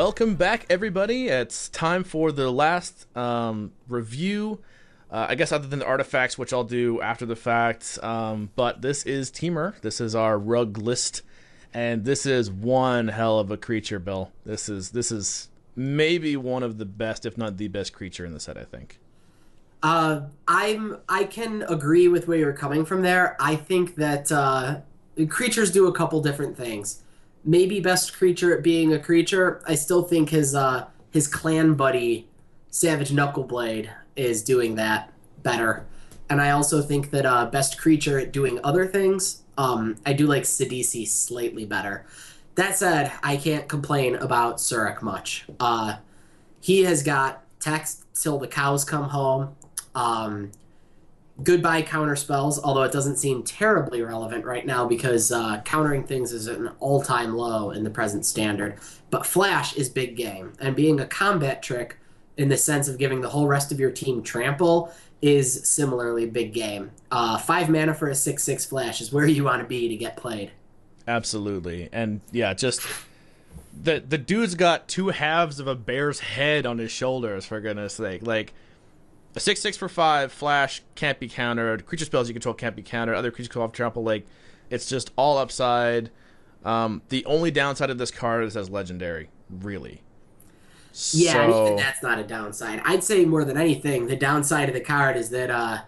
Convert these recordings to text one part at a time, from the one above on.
Welcome back, everybody. It's time for the last review. I guess other than the artifacts, which I'll do after the fact. But this is Temur. This is our rug list, and this is one hell of a creature, Bill. This is maybe one of the best, if not the best creature in the set, I think. I can agree with where you're coming from there. I think that creatures do a couple different things. Maybe best creature at being a creature. I still think his clan buddy, Savage Knuckleblade, is doing that better. And I also think that best creature at doing other things, I do like Sidisi slightly better. That said, I can't complain about Surik much. He has got text till the cows come home. Goodbye counter spells, although it doesn't seem terribly relevant right now because countering things is at an all-time low in the present standard. But Flash is big game, and being a combat trick in the sense of giving the whole rest of your team trample is similarly big game. 5 mana for a 6/6 Flash is where you want to be to get played. Absolutely. And yeah, just the dude's got 2 halves of a bear's head on his shoulders, for goodness sake. Like, a 6/6 for 5, Flash can't be countered. Creature spells you control can't be countered. Other creatures go off trample. Like, it's just all upside. The only downside of this card is as legendary, really. Yeah, and even So that's not a downside. I'd say more than anything, the downside of the card is that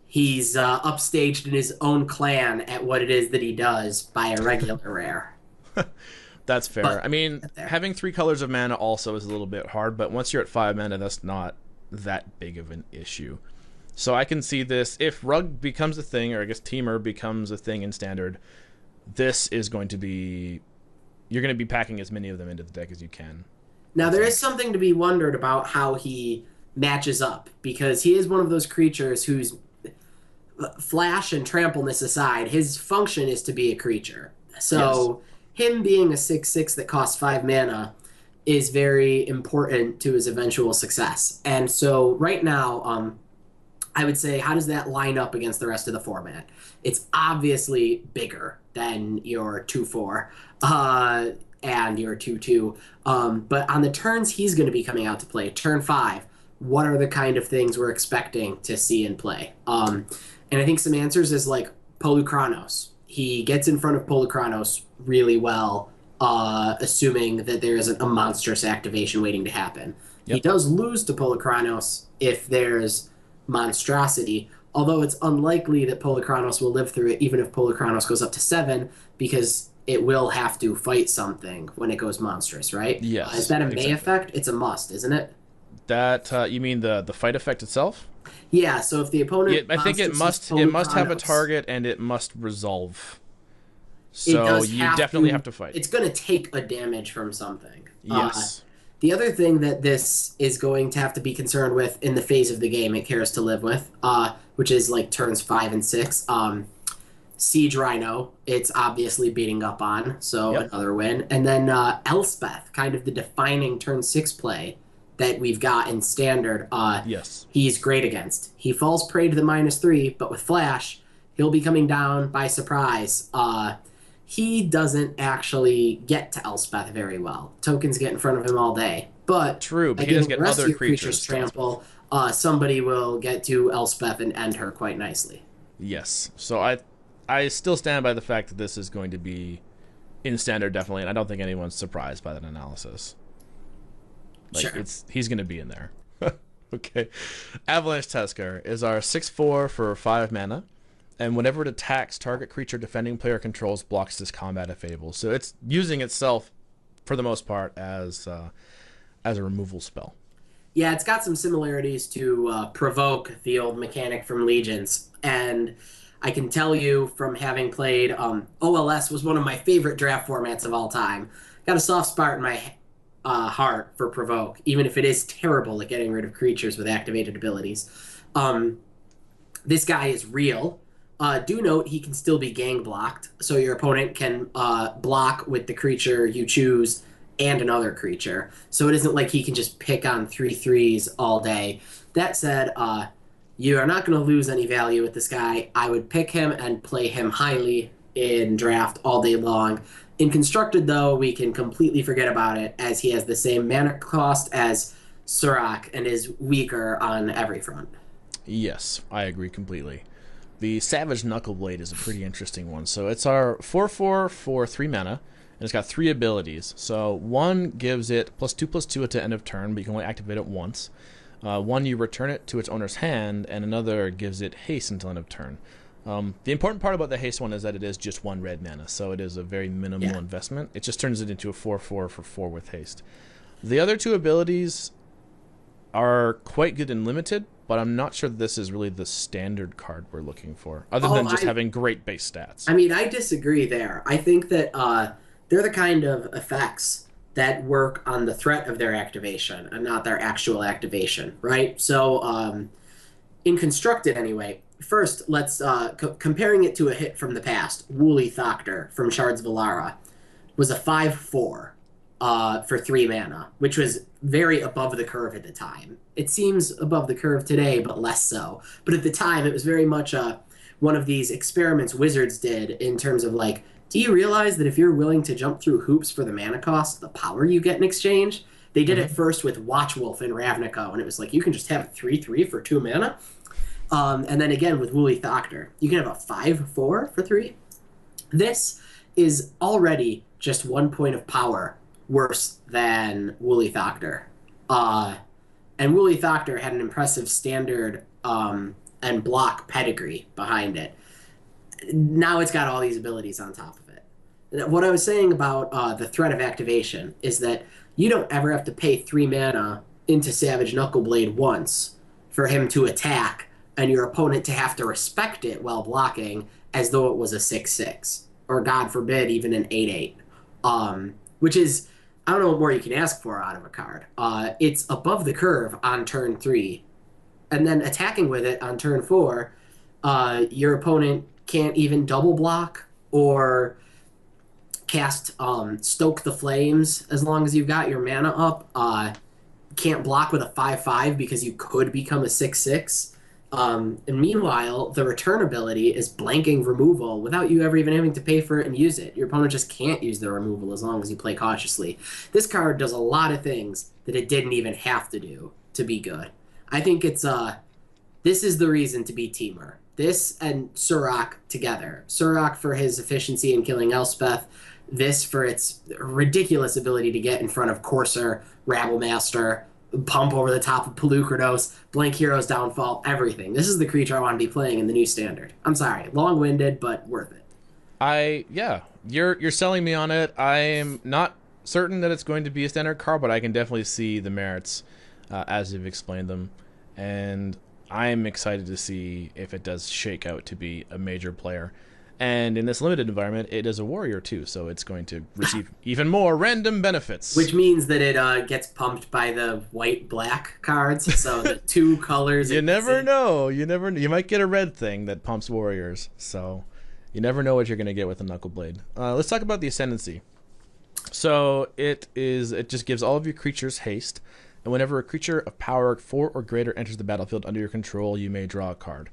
he's upstaged in his own clan at what it is that he does by a regular rare. that's fair. But I mean, there. having 3 colors of mana also is a little bit hard, but once you're at 5 mana, that's not that big of an issue. So I can see this. If Rug becomes a thing, or I guess Temur becomes a thing in Standard, this is going to be... You're going to be packing as many of them into the deck as you can. Now, I there think. is something to be wondered about how he matches up, because he is one of those creatures whose flash and trampleness aside, his function is to be a creature. Yes. So him being a 6/6 that costs 5 mana is very important to his eventual success. And so right now, I would say, how does that line up against the rest of the format? It's obviously bigger than your 2/4 and your 2/2. But on the turns he's going to be coming out to play, turn 5, what are the kind of things we're expecting to see in play? And I think some answers is like Polukranos. He gets in front of Polukranos really well, assuming that there isn't a monstrous activation waiting to happen. He Yep. does lose to Polukranos if there's monstrosity, although it's unlikely that Polukranos will live through it, even if Polukranos goes up to 7, because it will have to fight something when it goes monstrous, right? Is Yes, that a May exactly. effect? It's a must, isn't it? That you mean the fight effect itself? Yeah, so if the Yeah, opponent I think it monsters his must have a Polukranos, target and it must resolve. it So does you have definitely to, have to fight. it's going to take a damage from something. Yes. The other thing that this is going to have to be concerned with in the phase of the game it cares to live with, which is like turns 5 and 6, Siege Rhino, it's obviously beating up on, so Yep. another win. And then Elspeth, kind of the defining turn 6 play that we've got in Standard, Yes. he's great against. He falls prey to the -3, but with Flash, he'll be coming down by surprise. He doesn't actually get to Elspeth very well. Tokens get in front of him all day. But True, by but he does giving get the rest of other your creatures creatures to trample, somebody will get to Elspeth and end her quite nicely. Yes. So I still stand by the fact that this is going to be in Standard, definitely, and I don't think anyone's surprised by that analysis. Like, Sure. he's going to be in there. Okay. Avalanche Tusker is our 6/4 for 5 mana, and whenever it attacks, target creature defending player controls blocks this combat if able. So it's using itself, for the most part, as a removal spell. Yeah, it's got some similarities to Provoke, the old mechanic from Legions. And I can tell you from having played OLS was one of my favorite draft formats of all time. Got a soft spot in my heart for Provoke, even if it is terrible at getting rid of creatures with activated abilities. This guy is real. Do note he can still be gang blocked, so your opponent can block with the creature you choose and another creature. So it isn't like he can just pick on 3/3s all day. That said, you are not going to lose any value with this guy. I would pick him and play him highly in draft all day long. In Constructed, though, we can completely forget about it, as he has the same mana cost as Surak and is weaker on every front. Yes, I agree completely. The Savage Knuckleblade is a pretty interesting one. So it's our 4/4 for 3 mana, and it's got 3 abilities. So one gives it +2/+2 at the end of turn, but you can only activate it once. One, you return it to its owner's hand, and another gives it haste until end of turn. The important part about the haste one is that it is just 1 red mana, so it is a very minimal investment. It just turns it into a 4/4 for 4 with haste. The other 2 abilities are quite good and limited, but I'm not sure that this is really the standard card we're looking for, other than just having great base stats. I mean, I disagree there. I think that they're the kind of effects that work on the threat of their activation and not their actual activation, right? So in Constructed, anyway, first, let's comparing it to a hit from the past. Woolly Thoctor from Shards of Alara was a 5/4 for 3 mana, which was very above the curve at the time. It seems above the curve today, but less so. But at the time, it was very much one of these experiments Wizards did in terms of like, do you realize that if you're willing to jump through hoops for the mana cost, the power you get in exchange? They did it first with Watchwolf in Ravnica, and it was like, you can just have a 3/3 for 2 mana. And then again with Woolly Thoctor, you can have a 5/4 for 3. This is already just 1 point of power worse than Woolly Thoctor. And Woolly Thoctor had an impressive standard and block pedigree behind it. Now it's got all these abilities on top of it. What I was saying about the threat of activation is that you don't ever have to pay 3 mana into Savage Knuckleblade once for him to attack and your opponent to have to respect it while blocking as though it was a 6/6. Or, God forbid, even an 8/8. Which is, I don't know what more you can ask for out of a card. It's above the curve on turn 3. And then attacking with it on turn 4, your opponent can't even double block or cast Stoke the Flames as long as you've got your mana up. Can't block with a 5/5 because you could become a 6/6. And meanwhile, the return ability is blanking removal without you ever even having to pay for it and use it. Your opponent just can't use the removal as long as you play cautiously. This card does a lot of things that it didn't even have to do to be good. I think it's this is the reason to be Temur. This and Surak together. Surak for his efficiency in killing Elspeth. This for its ridiculous ability to get in front of Courser, Rabblemaster, pump over the top of Pelucrados, Blank Hero's Downfall, everything. This is the creature I want to be playing in the new standard. I'm sorry, long-winded, but worth it. You're selling me on it. I'm not certain that it's going to be a standard card, but I can definitely see the merits as you've explained them, and I'm excited to see if it does shake out to be a major player. And in this limited environment, it is a warrior too, so it's going to receive even more random benefits. Which means that it gets pumped by the white-black cards, so the 2 colors. You never know. You never know. You might get a red thing that pumps warriors, so you never know what you're going to get with a Knuckleblade. Let's talk about the Ascendancy. So it just gives all of your creatures haste, and whenever a creature of power 4 or greater enters the battlefield under your control, you may draw a card.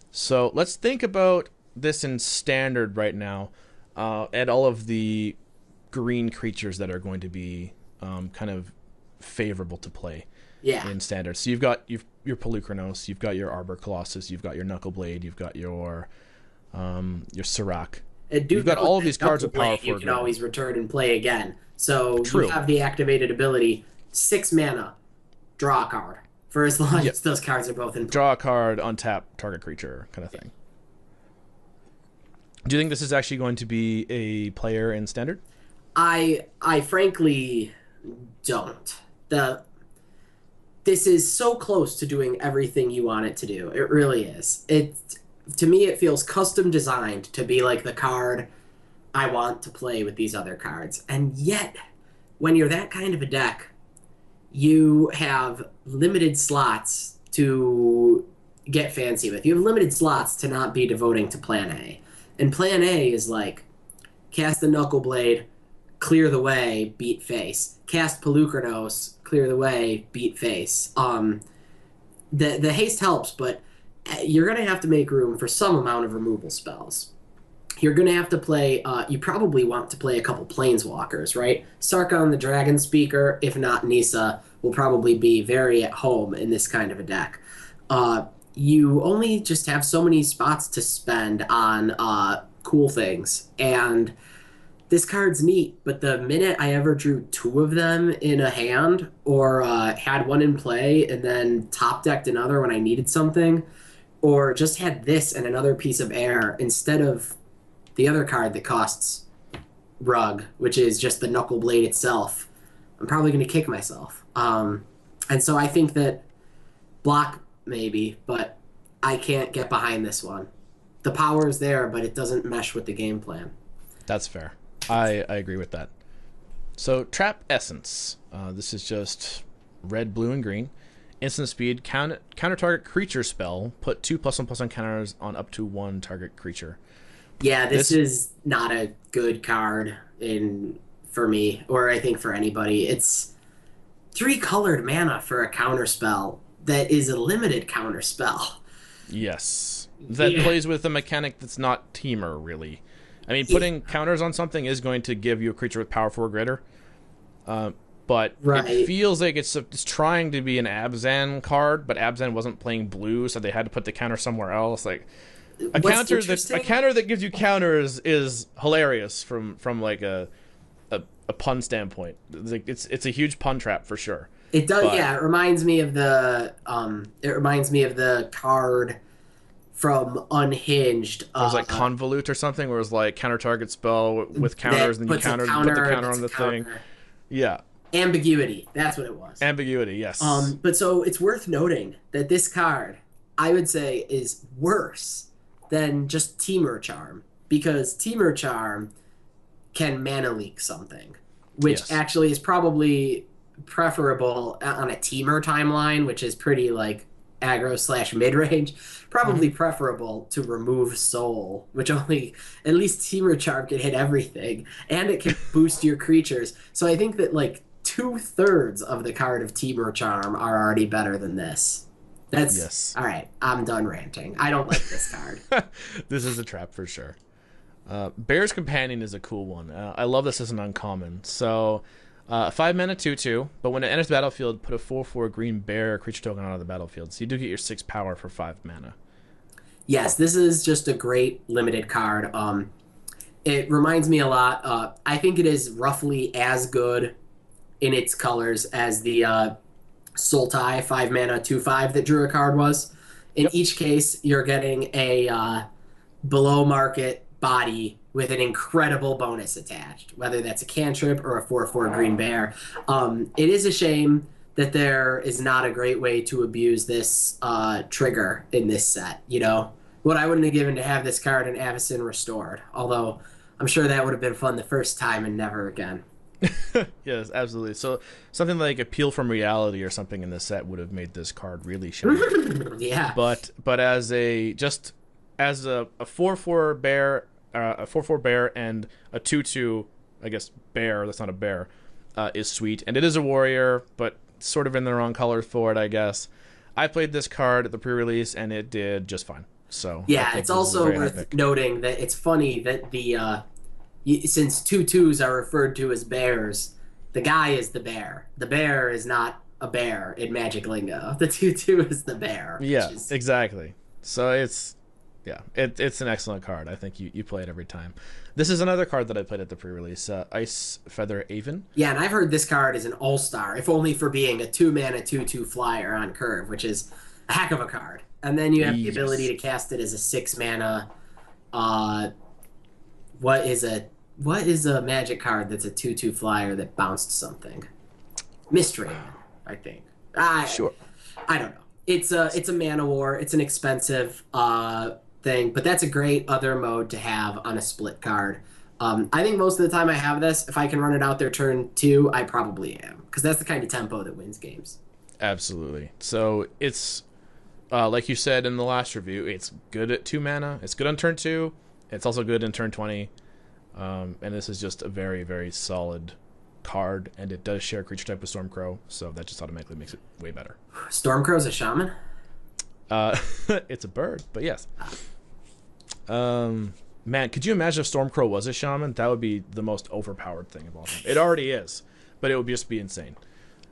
So let's think about this in standard right now, and all of the green creatures that are going to be kind of favorable to play in standard. So you've got your Pelucranos, you've got your Arbor Colossus, you've got your Knuckleblade, you've got your Surak. You've got all of these cards of power. You can always return and play again. So you have the activated ability, 6 mana, draw a card. For as long as those cards are both in play. Draw a card, untap target creature, kind of thing. Do you think this is actually going to be a player in standard? I frankly don't. This is so close to doing everything you want it to do. It really is. To me, it feels custom designed to be like the card I want to play with these other cards. And yet, when you're that kind of a deck, you have limited slots to get fancy with. You have limited slots to not be devoting to Plan A. And Plan A is like, cast the Knuckleblade, clear the way, beat face. Cast Pelucranos, clear the way, beat face. The haste helps, but you're going to have to make room for some amount of removal spells. you're going to have to play, you probably want to play a couple Planeswalkers, right? Sarkon the Dragon Speaker, if not Nissa, will probably be very at home in this kind of a deck. You only just have so many spots to spend on cool things, and this card's neat, but the minute I ever drew two of them in a hand or had one in play and then top decked another when I needed something, or just had this and another piece of air instead of the other card that costs Rug, which is just the Knuckle Blade itself, I'm probably going to kick myself. And so I think that block maybe, but I can't get behind this one. The power is there, but it doesn't mesh with the game plan. That's fair. I agree with that. So Trap Essence. This is just red, blue, and green. Instant speed, counter target creature spell. Put 2+1/+1 counters on up to one target creature. Yeah, this is not a good card for me, or I think for anybody. It's 3 colored mana for a counter spell that is a limited counter spell. Yes. That plays with a mechanic that's not Temur, really. I mean, putting counters on something is going to give you a creature with power 4 or greater. But it feels like it's trying to be an Abzan card, but Abzan wasn't playing blue, so they had to put the counter somewhere else. Like a counter that gives you counters is hilarious from like a pun standpoint. It's a huge pun trap for sure. It does, yeah. It reminds me of the card from Unhinged. It was like Convolute or something, where it was like counter target spell with counters, and then you put the counter on the thing. Yeah. Ambiguity. That's what it was. Ambiguity, yes. But so it's worth noting that this card, I would say, is worse than just Temur Charm, because Temur Charm can mana leak something, which actually is probably preferable on a Temur timeline, which is pretty like aggro / mid-range, probably preferable to remove Soul, which only, at least Temur Charm can hit everything, and it can boost your creatures. So I think that like 2/3 of the card of Temur Charm are already better than this. That's all right. I'm done ranting. I don't like this card. This is a trap for sure. Bear's Companion is a cool one. I love this as an uncommon. So 5 mana 2/2, but when it enters the battlefield, put a 4/4 green bear creature token out of the battlefield. So you do get your 6 power for 5 mana. Yes, this is just a great limited card. It reminds me a lot. I think it is roughly as good in its colors as the Sultai 5 mana 2/5 that drew a card was. In each case, you're getting a below market body with an incredible bonus attached, whether that's a cantrip or a 4/4 green bear. It is a shame that there is not a great way to abuse this trigger in this set. You know, what I wouldn't have given to have this card in Avacyn Restored, although I'm sure that would have been fun the first time and never again. Yes, absolutely. So something like Appeal from Reality or something in this set would have made this card really shiny. Yeah. But as a 4/4 bear, a 4/4 bear and a 2/2, I guess bear. That's not a bear. Is sweet, and it is a warrior, but sort of in the wrong colors for it, I guess. I played this card at the pre-release, and it did just fine. So yeah, it's also worth noting that it's funny that the since 2/2s are referred to as bears, the guy is the bear. The bear is not a bear in Magic lingo. The 2/2 is the bear. Yeah, exactly. So it's an excellent card. I think you play it every time. This is another card that I played at the pre-release, Ice Feather Aven. Yeah, and I've heard this card is an all-star, if only for being a 2 mana 2/2 flyer on curve, which is a heck of a card. And then you have the ability to cast it as a 6 mana. What is a Magic card that's a 2/2 flyer that bounced something? Mystery, I think. Sure. I don't know. It's a mana war. It's an expensive thing, but that's a great other mode to have on a split card. I think most of the time I have this, if I can run it out there turn 2, I probably am, because that's the kind of tempo that wins games. Absolutely. So it's like you said in the last review, it's good at 2 mana. It's good on turn 2. It's also good in turn 20. And this is just a very, very solid card, and it does share creature type with Stormcrow, so that just automatically makes it way better. Stormcrow's a shaman? It's a bird, but yes. Man, could you imagine if Stormcrow was a shaman? That would be the most overpowered thing of all time. It already is, but it would just be insane.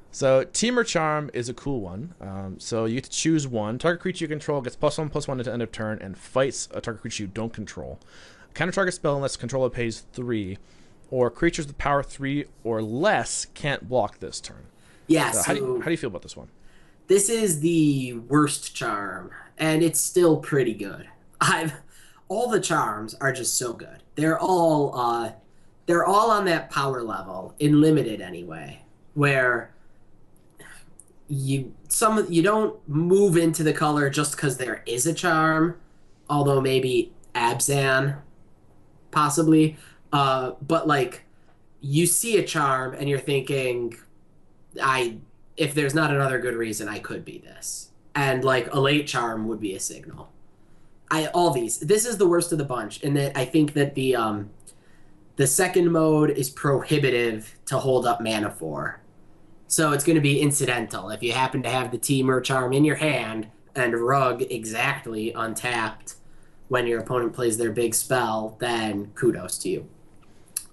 So Temur Charm is a cool one. So you get to choose one. Target creature you control gets +1/+1 at the end of turn and fights a target creature you don't control. Counter target spell unless controller pays 3, or creatures with power 3 or less can't block this turn. Yeah, so how do you feel about this one? This is the worst charm, and it's still pretty good. All the charms are just so good. They're all on that power level in limited anyway, where you don't move into the color just because there is a charm, although maybe Abzan, possibly. But like you see a charm and you're thinking, if there's not another good reason, I could be this. And like a late charm would be a signal. This is the worst of the bunch in that I think that the second mode is prohibitive to hold up mana for. So it's going to be incidental. If you happen to have the Temur charm in your hand and Rug exactly untapped when your opponent plays their big spell, then kudos to you.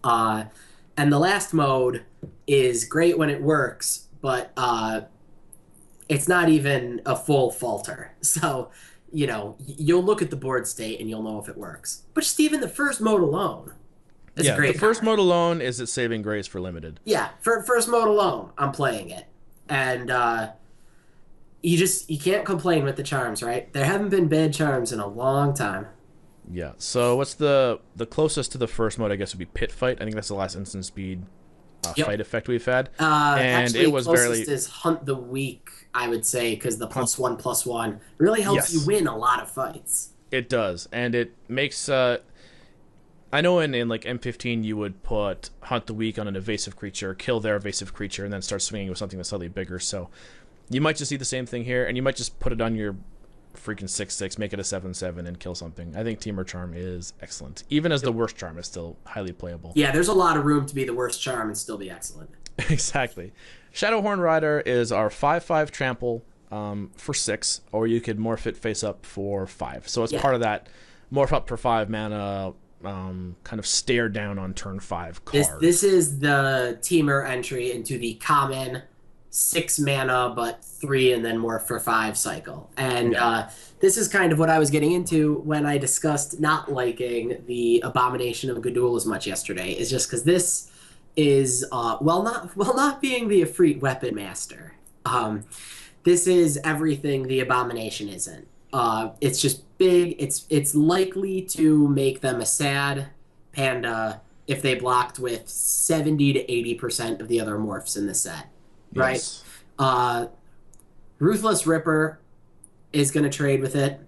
And the last mode is great when it works, but it's not even a full falter. So, you'll look at the board state and you'll know if it works. But just even the first mode alone is a great the first card. mode alone is its saving grace for limited. Yeah, for first mode alone, I'm playing it. And you can't complain with the charms, right? There haven't been bad charms in a long time. Yeah. So what's the closest to the first mode? I guess would be Pit Fight. I think that's the last instant speed fight effect we've had. And actually, it was closest is Hunt the Weak, I would say, because the +1/+1 really helps you win a lot of fights. It does, and it makes. I know in like M15 you would put Hunt the Weak on an evasive creature, kill their evasive creature, and then start swinging with something that's slightly bigger. So you might just see the same thing here, and you might just put it on your freaking 6/6, make it a 7/7, and kill something. I think Temur Charm is excellent. Even as the worst charm is still highly playable. Yeah, there's a lot of room to be the worst charm and still be excellent. Exactly. Shadowhorn Rider is our 5/5 trample for 6, or you could morph it face up for 5. So it's part of that morph up for 5 mana kind of stare down on turn 5 card. This is the Temur entry into the common 6 mana but 3 and then morph for 5 cycle. And this is kind of what I was getting into when I discussed not liking the Abomination of Gudul as much yesterday. Is just because this is while not being the Efreet weapon master, this is everything the Abomination isn't. It's just big. It's likely to make them a sad panda if they blocked with 70 to 80% of the other morphs in the set. Right? Yes. Ruthless Ripper is going to trade with it.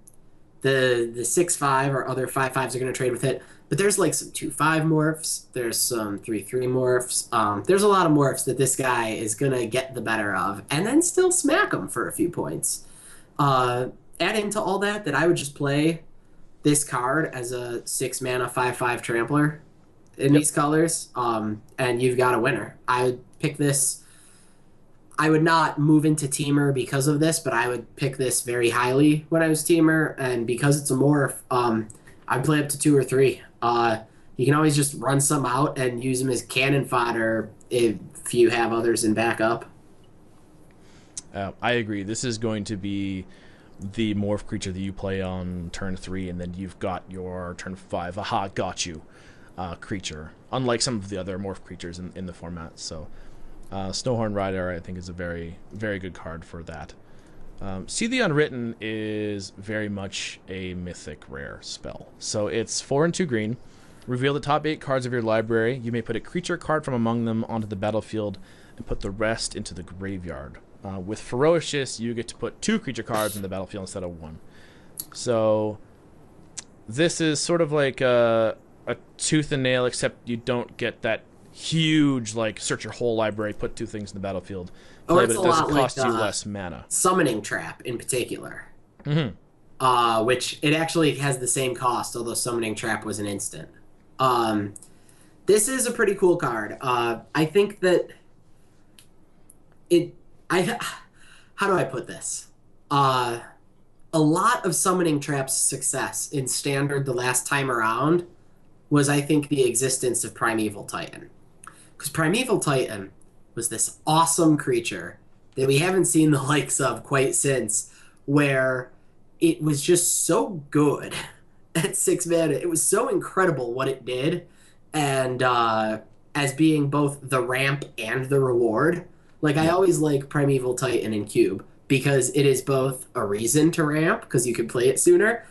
The 6/5 or other 5/5s are going to trade with it. But there's like some 2/5 morphs. There's some 3/3 morphs. There's a lot of morphs that this guy is going to get the better of and then still smack them for a few points. Adding to all that I would just play this card as a 6 mana 5/5 trampler in these colors. And you've got a winner. I would pick this. I would not move into Temur because of this, but I would pick this very highly when I was Temur, and because it's a morph, I'd play up to 2 or 3. You can always just run some out and use them as cannon fodder if you have others in backup. I agree. This is going to be the morph creature that you play on turn 3, and then you've got your turn 5, aha, got you, creature, unlike some of the other morph creatures in the format. So Snowhorn Rider, I think, is a very, very good card for that. See the Unwritten is very much a mythic rare spell. So it's 4 and 2 green. Reveal the top 8 cards of your library. You may put a creature card from among them onto the battlefield and put the rest into the graveyard. With Ferocious, you get to put 2 creature cards in the battlefield instead of 1. So this is sort of like a tooth and nail, except you don't get that huge, like, search your whole library, put 2 things in the battlefield. But it doesn't cost you less mana. Summoning Trap, in particular. Mm-hmm. Which it actually has the same cost, although Summoning Trap was an instant. This is a pretty cool card. I think that how do I put this? A lot of Summoning Trap's success in Standard the last time around was, I think, the existence of Primeval Titan. Because Primeval Titan was this awesome creature that we haven't seen the likes of quite since, where it was just so good at 6 mana. It was so incredible what it did, and as being both the ramp and the reward. Like, I Yeah. always like Primeval Titan and Cube because it is both a reason to ramp because you can play it sooner,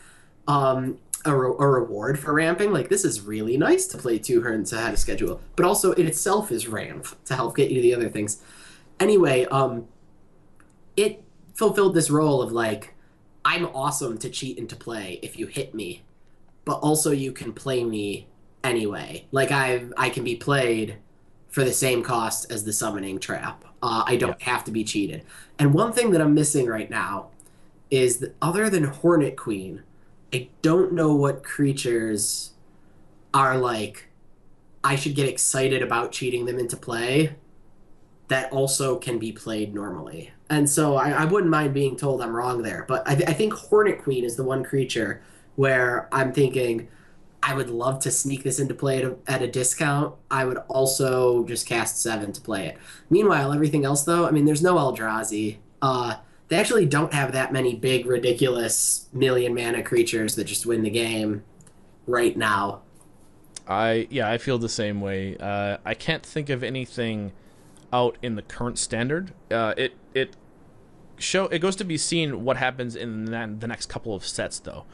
a reward for ramping. Like, this is really nice to play 2 turns ahead of schedule, but also it itself is ramp to help get you to the other things. Anyway, it fulfilled this role of like, I'm awesome to cheat into play if you hit me, but also you can play me anyway. Like, I can be played for the same cost as the summoning trap. I Yeah. don't have to be cheated. And one thing that I'm missing right now is that other than Hornet Queen, I don't know what creatures are like I should get excited about cheating them into play that also can be played normally. And so I wouldn't mind being told I'm wrong there, but I think Hornet Queen is the one creature where I'm thinking I would love to sneak this into play at a discount. I would also just cast 7 to play it. Meanwhile, everything else, though, I mean, there's no Eldrazi. They actually don't have that many big, ridiculous million mana creatures that just win the game right now. I feel the same way. I can't think of anything out in the current standard. It goes to be seen what happens in the next couple of sets, though.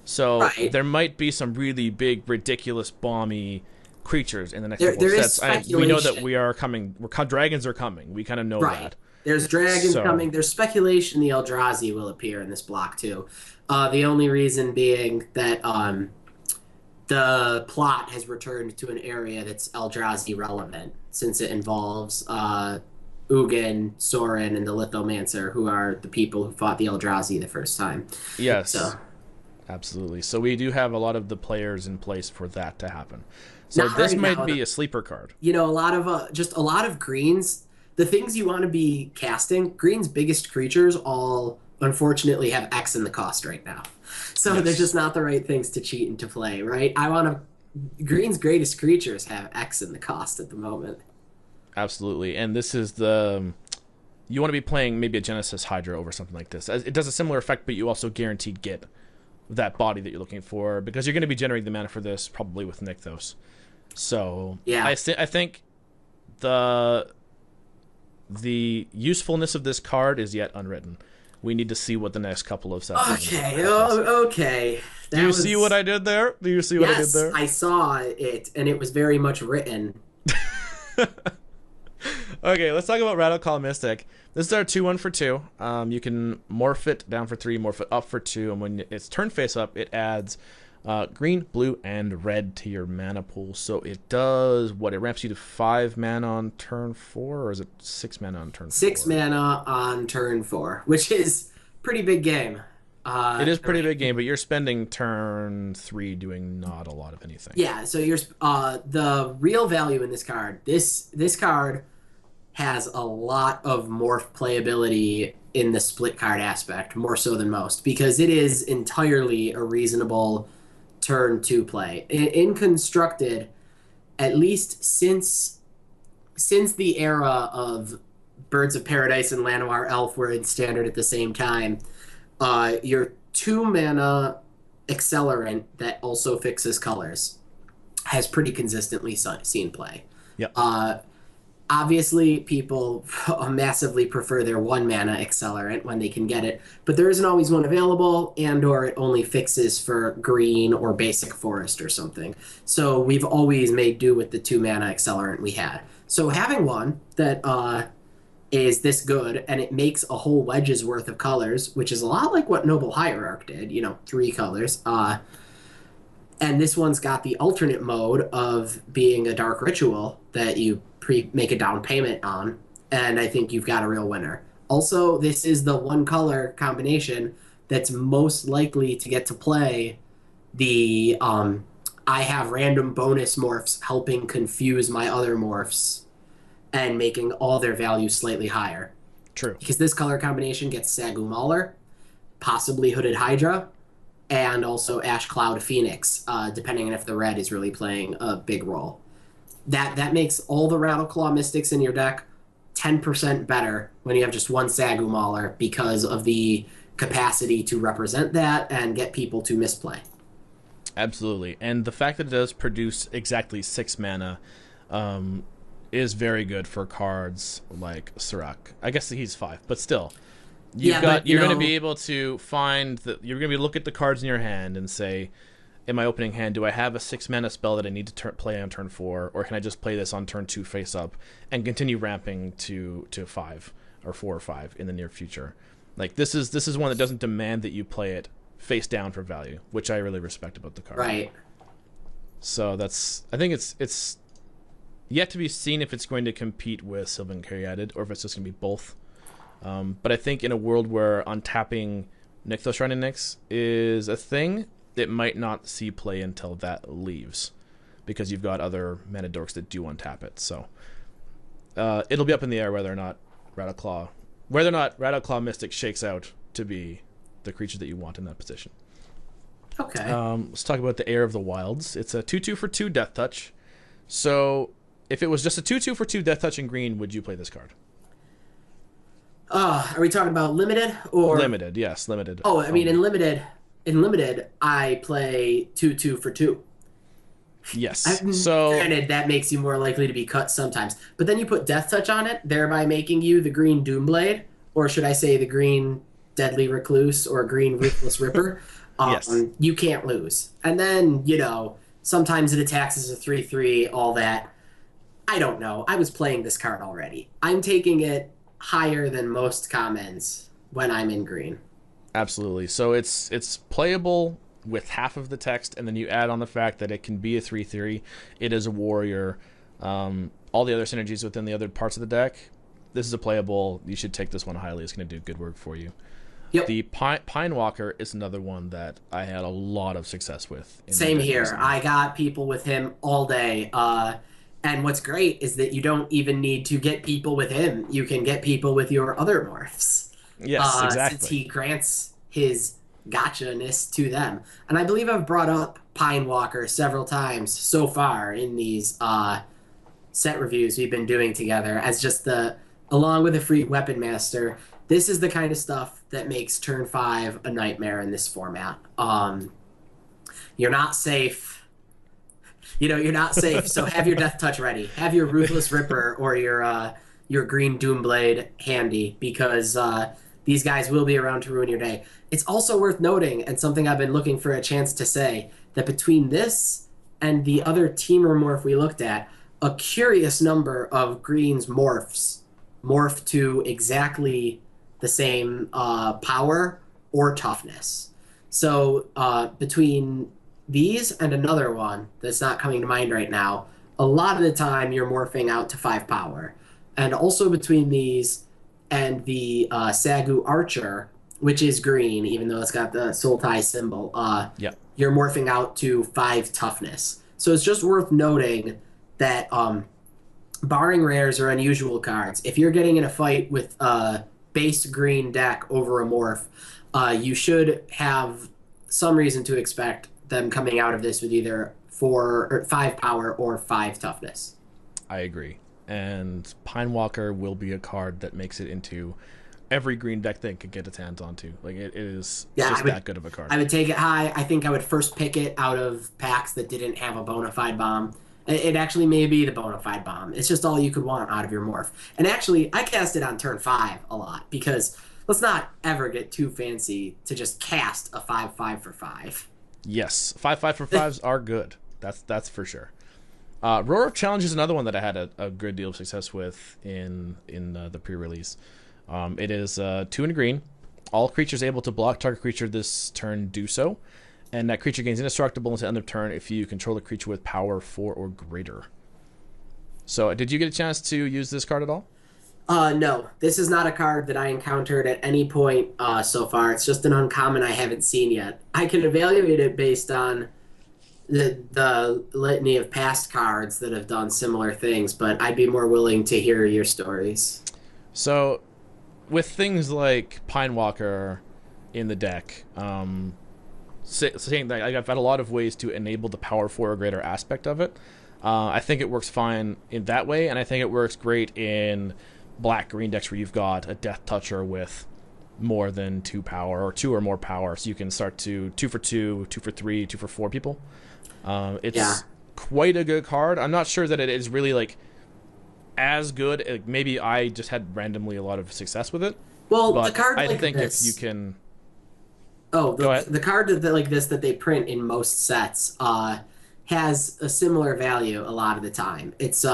So Right. there might be some really big, ridiculous, bomby creatures in the next There, couple of there is sets. We know that speculation. we are coming. Dragons are coming. We kind of know Right. that. There's dragons So coming. There's speculation the Eldrazi will appear in this block too. The only reason being that the plot has returned to an area that's Eldrazi relevant since it involves Ugin, Sorin, and the Lithomancer, who are the people who fought the Eldrazi the first time. So yes, absolutely. So we do have a lot of the players in place for that to happen. So not this right might now. be a sleeper card. A lot of just a lot of greens. The things you want to be casting, green's biggest creatures all unfortunately have X in the cost right now. So they're just Yes. not the right things to cheat into play, right? I want to green's greatest creatures have X in the cost at the moment. Absolutely. And this is the you want to be playing maybe a Genesis Hydra over something like this. It does a similar effect, but you also guaranteed get that body that you're looking for because you're going to be generating the mana for this probably with Nykthos. So Yeah. I think the usefulness of this card is yet unwritten. We need to see what the next couple of sets. Okay. Oh, okay. Do you see what I did there? Do you see what I did Yes, there? I saw it, and it was very much written. Okay, let's talk about Radical Mystic. This is our 2-1 for 2. You can morph it down for 3, morph it up for 2, and when it's turn face up, it adds green, blue, and red to your mana pool. So it does what? It ramps you to 5 mana on turn 4, or is it 6 mana on turn 4? 6 mana on turn 4, which is pretty big game. It is pretty big game, but you're spending turn 3 doing not a lot of anything. Yeah, so you're the real value in this card. This card has a lot of morph playability in the split card aspect, more so than most, because it is entirely a reasonable turn 2 play. In constructed, at least since the era of Birds of Paradise and Llanowar Elf were in standard at the same time, your 2 mana accelerant that also fixes colors has pretty consistently seen play. Yep. Obviously, people massively prefer their 1 mana accelerant when they can get it, but there isn't always one available, and/or it only fixes for green or basic forest or something. So we've always made do with the 2 mana accelerant we had. So having one that is this good, and it makes a whole wedge's worth of colors, which is a lot like what Noble Hierarch did, 3 colors. And this one's got the alternate mode of being a dark ritual that you make a down payment on, and I think you've got a real winner. Also, this is the 1 color combination that's most likely to get to play the I have random bonus morphs helping confuse my other morphs and making all their values slightly higher. True. Because this color combination gets Sagu Mauler, possibly Hooded Hydra, and also Ash Cloud Phoenix, depending on if the red is really playing a big role. That makes all the Rattleclaw Mystics in your deck 10% better when you have just one Sagu Mauler because of the capacity to represent that and get people to misplay. Absolutely. And the fact that it does produce exactly 6 mana is very good for cards like Surak. I guess he's 5, but still. You're going to be able to find that you're going to be look at the cards in your hand and say, in my opening hand, do I have a 6 mana spell that I need to play on turn 4, or can I just play this on turn 2 face up and continue ramping to 5 or 4 or 5 in the near future? Like this is one that doesn't demand that you play it face down for value, which I really respect about the card. Right. So I think it's yet to be seen if it's going to compete with Sylvan Caryatid or if it's just going to be both. But I think in a world where untapping Nykthos Shrine Nyx is a thing, it might not see play until that leaves, because you've got other mana dorks that do untap it. So it'll be up in the air whether or not Rattleclaw Mystic shakes out to be the creature that you want in that position. Okay. Let's talk about the Heir of the Wilds. It's a 2/2 for 2 Death Touch. So if it was just a 2/2 for 2 Death Touch in green, would you play this card? Are we talking about limited or limited? Yes, limited. Oh, I mean in limited, I play 2/2 for 2. Yes. So granted, that makes you more likely to be cut sometimes, but then you put Death Touch on it, thereby making you the green Doomblade, or should I say the green Deadly Recluse or green Ruthless Ripper. Yes. You can't lose. And then sometimes it attacks as a 3/3, all that. I don't know. I was playing this card already. I'm taking it higher than most commons when I'm in green. Absolutely. So it's playable with half of the text, and then you add on the fact that it can be a 3/3. It is a warrior. All the other synergies within the other parts of the deck. This is a playable. You should take this one highly. It's going to do good work for you. Yep. The Pine Walker is another one that I had a lot of success with. Same here. I got people with him all day. And what's great is that you don't even need to get people with him. You can get people with your other morphs. Yes, exactly. Since he grants his gotcha-ness to them. And I believe I've brought up Pine Walker several times so far in these set reviews we've been doing together as just along with a free Weapon Master, this is the kind of stuff that makes turn 5 a nightmare in this format. You're not safe. You're not safe, so have your Death Touch ready. Have your Ruthless Ripper or your green Doomblade handy, because these guys will be around to ruin your day. It's also worth noting, and something I've been looking for a chance to say, that between this and the other Temur morph we looked at, a curious number of greens morph to exactly the same power or toughness. So between these and another one that's not coming to mind right now, a lot of the time you're morphing out to 5 power. And also between these and the Sagu Archer, which is green, even though it's got the Sultai symbol, you're morphing out to 5 toughness. So it's just worth noting that barring rares or unusual cards, if you're getting in a fight with a base green deck over a morph, you should have some reason to expect them coming out of this with either 4 or 5 power or 5 toughness. I agree. And Pine Walker will be a card that makes it into every green deck thing could get its hands onto. Like it is that good of a card. I would take it high. I think I would first pick it out of packs that didn't have a bona fide bomb. It actually may be the bona fide bomb. It's just all you could want out of your morph. And actually, I cast it on turn 5 a lot, because let's not ever get too fancy to just cast a 5/5 for 5. Yes, 5/5 for 5s are good. That's for sure. Roar of Challenge is another one that I had a good deal of success with in the pre-release. It is 2 in green. All creatures able to block target creature this turn do so, and that creature gains indestructible until the end of turn if you control the creature with power 4 or greater. So, did you get a chance to use this card at all? No, this is not a card that I encountered at any point so far. It's just an uncommon I haven't seen yet. I can evaluate it based on the litany of past cards that have done similar things, but I'd be more willing to hear your stories. So, with things like Pine Walker in the deck, saying that I've had a lot of ways to enable the power 4 or greater aspect of it. I think it works fine in that way, and I think it works great in black-green decks where you've got a Death Toucher with more than 2 power or 2 or more power, so you can start to 2 for 2, 2 for 3, 2 for 4 people. It's quite a good card. I'm not sure that it is really like as good. Like, maybe I just had randomly a lot of success with it. Well, but the card I like think this. if you can. Oh, Go ahead. the card that like this that they print in most sets has a similar value a lot of the time. It's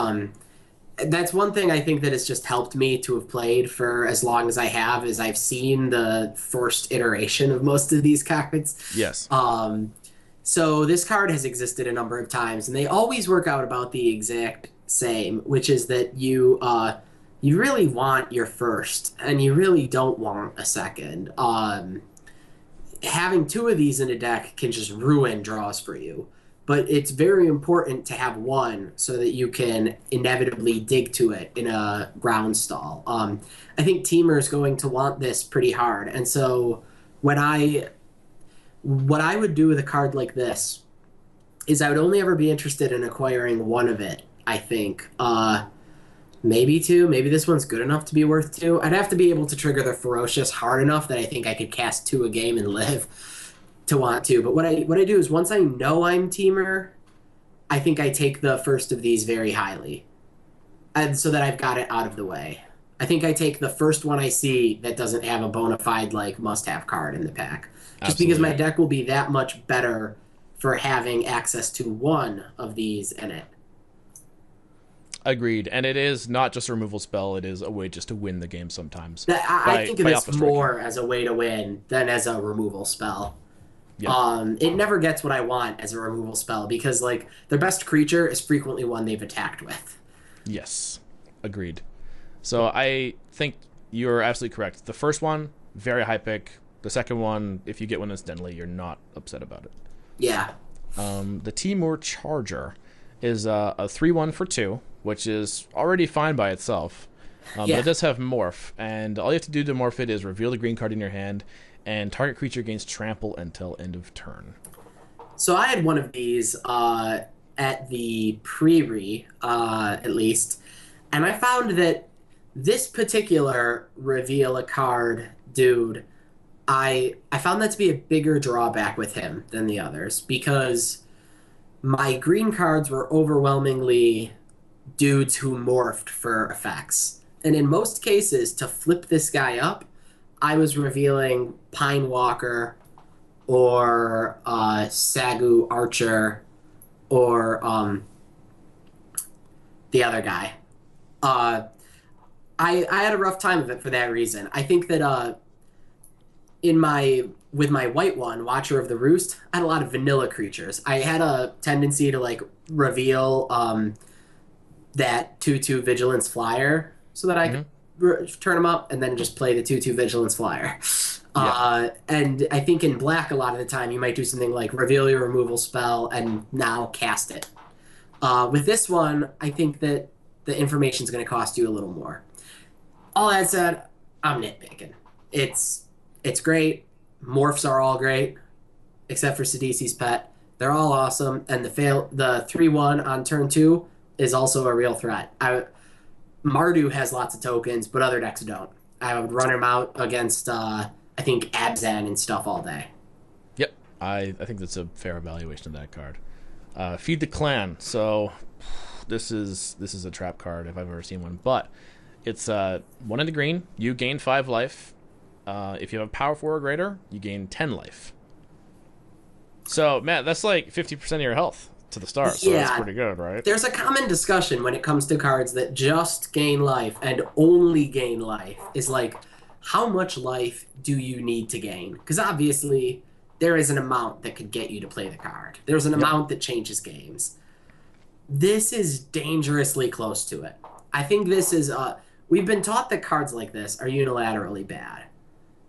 that's one thing I think that has just helped me to have played for as long as I have is I've seen the first iteration of most of these cards. Yes. So this card has existed a number of times, and they always work out about the exact same, which is that you really want your first, and you really don't want a second. Having 2 of these in a deck can just ruin draws for you. But it's very important to have 1 so that you can inevitably dig to it in a ground stall. I think Temur is going to want this pretty hard. And so what I would do with a card like this is I would only ever be interested in acquiring 1 of it, I think. Maybe 2. Maybe this one's good enough to be worth 2. I'd have to be able to trigger the Ferocious hard enough that I think I could cast 2 a game and live to want to. But what I do is once I know I'm Temur, I think I take the first of these very highly, and so that I've got it out of the way. I think I take the first one I see that doesn't have a bona fide like must-have card in the pack, just because my deck will be that much better for having access to 1 of these in it. Agreed. And it is not just a removal spell, it is a way just to win the game sometimes. I think of this more as a way to win than as a removal spell. Yeah. It never gets what I want as a removal spell because like their best creature is frequently one they've attacked with. Yes. Agreed. So I think you're absolutely correct. The first one, very high pick. The second one, if you get one incidentally, you're not upset about it. Yeah. The Temur Charger is a 3/1 for 2, which is already fine by itself. But it does have Morph, and all you have to do to morph it is reveal the green card in your hand, and target creature gains trample until end of turn. So I had one of these at the pre-re, at least, and I found that this particular reveal a card dude, I found that to be a bigger drawback with him than the others because my green cards were overwhelmingly dudes who morphed for effects. And in most cases, to flip this guy up, I was revealing Pine Walker or Sagu Archer or the other guy. I had a rough time of it for that reason. I think that with my white one, Watcher of the Roost, I had a lot of vanilla creatures. I had a tendency to like reveal that 2/2 Vigilance Flyer so that I could turn them up and then just play the 2/2 Vigilance Flyer. And I think in black a lot of the time you might do something like reveal your removal spell and now cast it. With this one, I think that the information is going to cost you a little more. All that said, I'm nitpicking. It's great. Morphs are all great, except for Sidisi's Pet. They're all awesome, and the 3/1 on turn 2 is also a real threat. Mardu has lots of tokens, but other decks don't. I would run him out against, I think, Abzan and stuff all day. Yep, I think that's a fair evaluation of that card. Feed the Clan. So this is a trap card if I've ever seen one, but it's 1 in the green. You gain 5 life. If you have a power 4 or greater, you gain 10 life. So, Matt, that's like 50% of your health to the start, so that's pretty good, right? There's a common discussion when it comes to cards that just gain life and only gain life is like, how much life do you need to gain? Because obviously, there is an amount that could get you to play the card. There's an amount that changes games. This is dangerously close to it. I think this is... we've been taught that cards like this are unilaterally bad.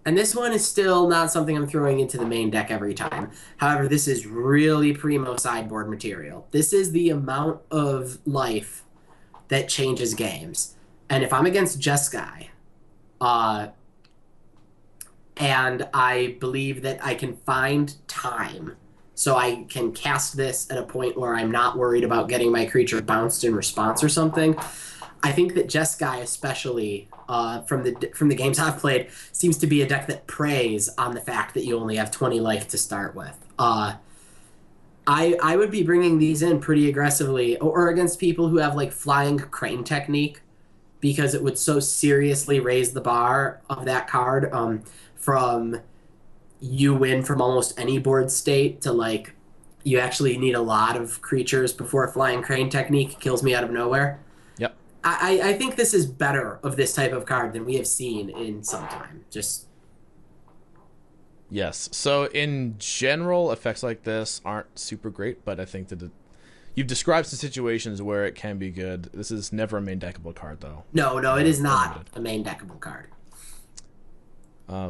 And this one is still not something I'm throwing into the main deck every time. However, this is really primo sideboard material. This is the amount of life that changes games. And if I'm against Jeskai, and I believe that I can find time. So I can cast this at a point where I'm not worried about getting my creature bounced in response or something. I think that Jeskai, especially from the games I've played, seems to be a deck that preys on the fact that you only have 20 life to start with. I would be bringing these in pretty aggressively, or against people who have like flying crane technique, because it would so seriously raise the bar of that card, from you win from almost any board state to like you actually need a lot of creatures before flying crane technique kills me out of nowhere. Yep. I think this is better of this type of card than we have seen in some time. Just Yes. So in general, effects like this aren't super great, but I think that you've described some situations where it can be good. This is never a main deckable card, though. no, it is not a main deckable card.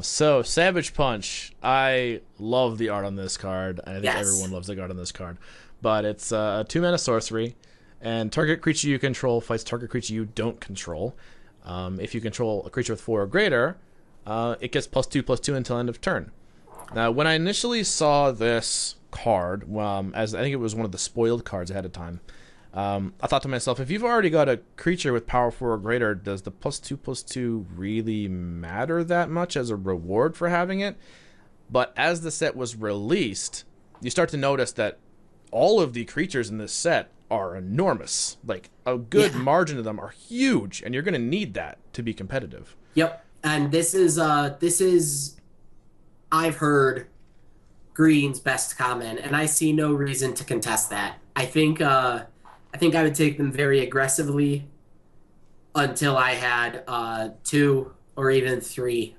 So Savage Punch, I love the art on this card. I think Yes. everyone loves the art on this card, but it's a 2-mana sorcery, and target creature you control fights target creature you don't control. If you control a creature with 4 or greater, it gets +2/+2 until end of turn. Now, when I initially saw this card, as I think it was one of the spoiled cards ahead of time, I thought to myself, if you've already got a creature with power 4 or greater, does the +2/+2 really matter that much as a reward for having it? But as the set was released, you start to notice that all of the creatures in this set are enormous. Like, a good margin of them are huge, and you're going to need that to be competitive. Yep. And this is I've heard Green's best comment, and I see no reason to contest that. I think I would take them very aggressively until I had 2 or even 3.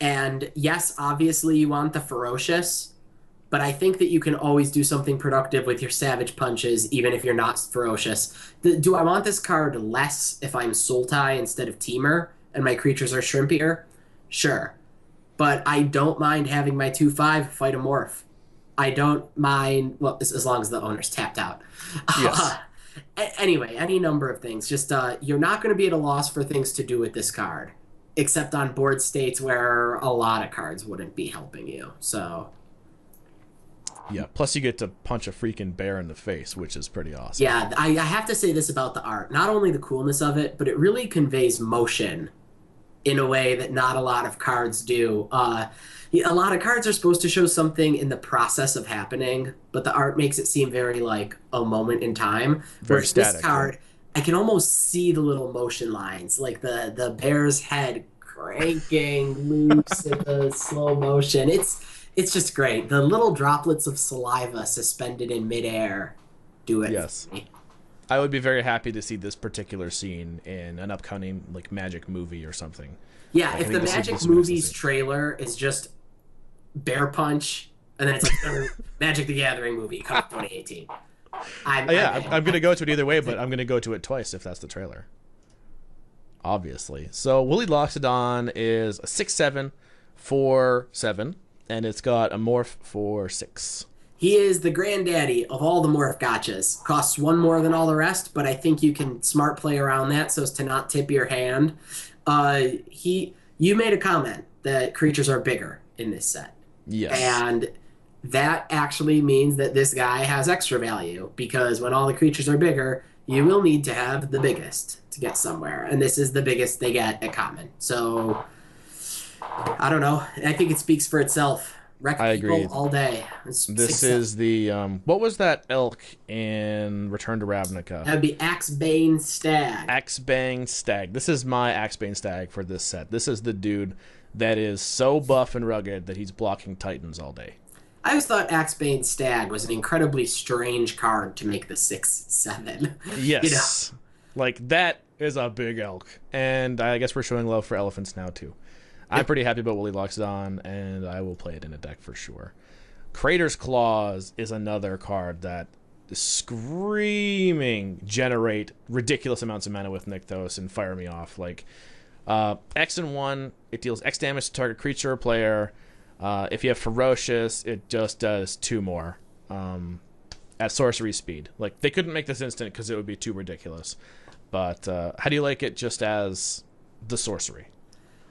And yes, obviously you want the ferocious, but I think that you can always do something productive with your Savage Punches, even if you're not ferocious. Do I want this card less if I'm Sultai instead of Temur and my creatures are shrimpier? Sure. But I don't mind having my 2/5 fight a morph. I don't mind, well, as long as the owner's tapped out. Yes. Anyway, any number of things. Just you're not going to be at a loss for things to do with this card, except on board states where a lot of cards wouldn't be helping you. So Yeah, plus you get to punch a freaking bear in the face, which is pretty awesome. yeah, I have to say this about the art. Not only the coolness of it, but it really conveys motion in a way that not a lot of cards do. A lot of cards are supposed to show something in the process of happening, but the art makes it seem very like a moment in time. Very Whereas static. this card, I can almost see the little motion lines, like the bear's head cranking loose in the slow motion. It's just great. The little droplets of saliva suspended in midair do it. Yes. For me. I would be very happy to see this particular scene in an upcoming like Magic movie or something. Yeah, I if think the this would be Magic super movies interesting. trailer is just Bear Punch, and then it's like Magic the Gathering movie, come 2018. I'm going to go to it either way, but I'm going to go to it twice if that's the trailer. Obviously. So Willie Loxodon is a 6/7 for 7, and it's got a morph for 6. He is the granddaddy of all the morph gotchas. Costs 1 more than all the rest, but I think you can smart play around that so as to not tip your hand. You made a comment that creatures are bigger in this set. Yes. And that actually means that this guy has extra value, because when all the creatures are bigger, you will need to have the biggest to get somewhere. And this is the biggest they get at common. So, I don't know. I think it speaks for itself. Wreck I people agree. all day. This is the what was that elk in Return to Ravnica? That would be Axebane Stag. Axebane Stag. This is my Axebane Stag for this set. This is the dude that is so buff and rugged that he's blocking Titans all day. I always thought Axebane Stag was an incredibly strange card to make the 6/7. Yes. Like, that is a big elk. And I guess we're showing love for elephants now, too. I'm pretty happy about Willie Loxodon, and I will play it in a deck for sure. Crater's Claws is another card that is screaming generate ridiculous amounts of mana with Nykthos and fire me off. Like, X and 1, it deals X damage to target creature or player. If you have Ferocious, it just does 2 more at sorcery speed. Like, they couldn't make this instant because it would be too ridiculous. But how do you like it just as the sorcery?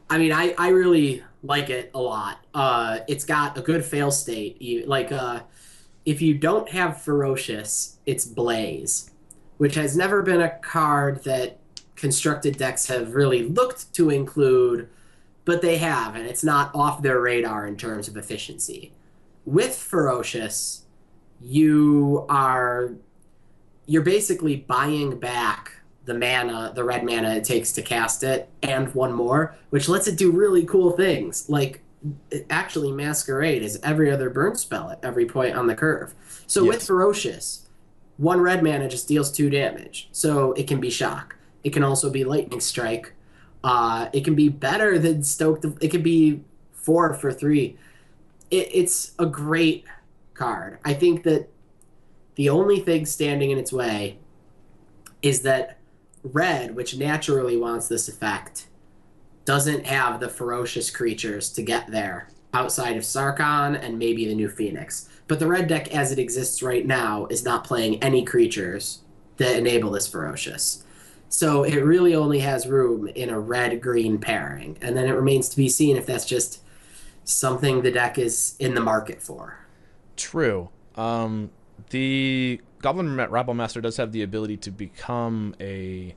I mean, I really like it a lot. It's got a good fail state. If you don't have Ferocious, it's Blaze, which has never been a card that constructed decks have really looked to include, but they have, and it's not off their radar in terms of efficiency. With Ferocious, you are you're basically buying back the mana, the red mana it takes to cast it, and one more, which lets it do really cool things. Like, actually, Masquerade is every other burn spell at every point on the curve. So with Yes. Ferocious, one red mana just deals 2 damage. So it can be Shock. It can also be Lightning Strike. It can be better than Stoked. It can be 4 for 3. It's a great card. I think that the only thing standing in its way is that red, which naturally wants this effect, doesn't have the ferocious creatures to get there outside of Sarkhan and maybe the new Phoenix. But the red deck as it exists right now is not playing any creatures that enable this ferocious. So it really only has room in a red-green pairing. And then it remains to be seen if that's just something the deck is in the market for. True. The Goblin Rabble Master does have the ability to become a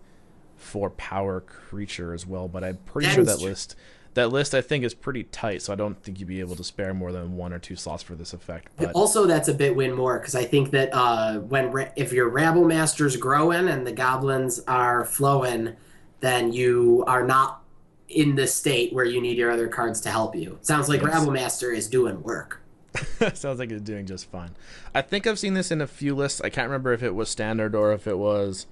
4 power creature as well, but I'm pretty That sure is true. that list I think is pretty tight, so I don't think you'd be able to spare more than 1 or 2 slots for this effect. But Also, that's a bit win more because I think that if your Rabble Master's growing and the goblins are flowing, then you are not in the state where you need your other cards to help you. Sounds like yes, Rabble Master is doing work. sounds like it's doing just fine. I think I've seen this in a few lists. I can't remember if it was standard or if it was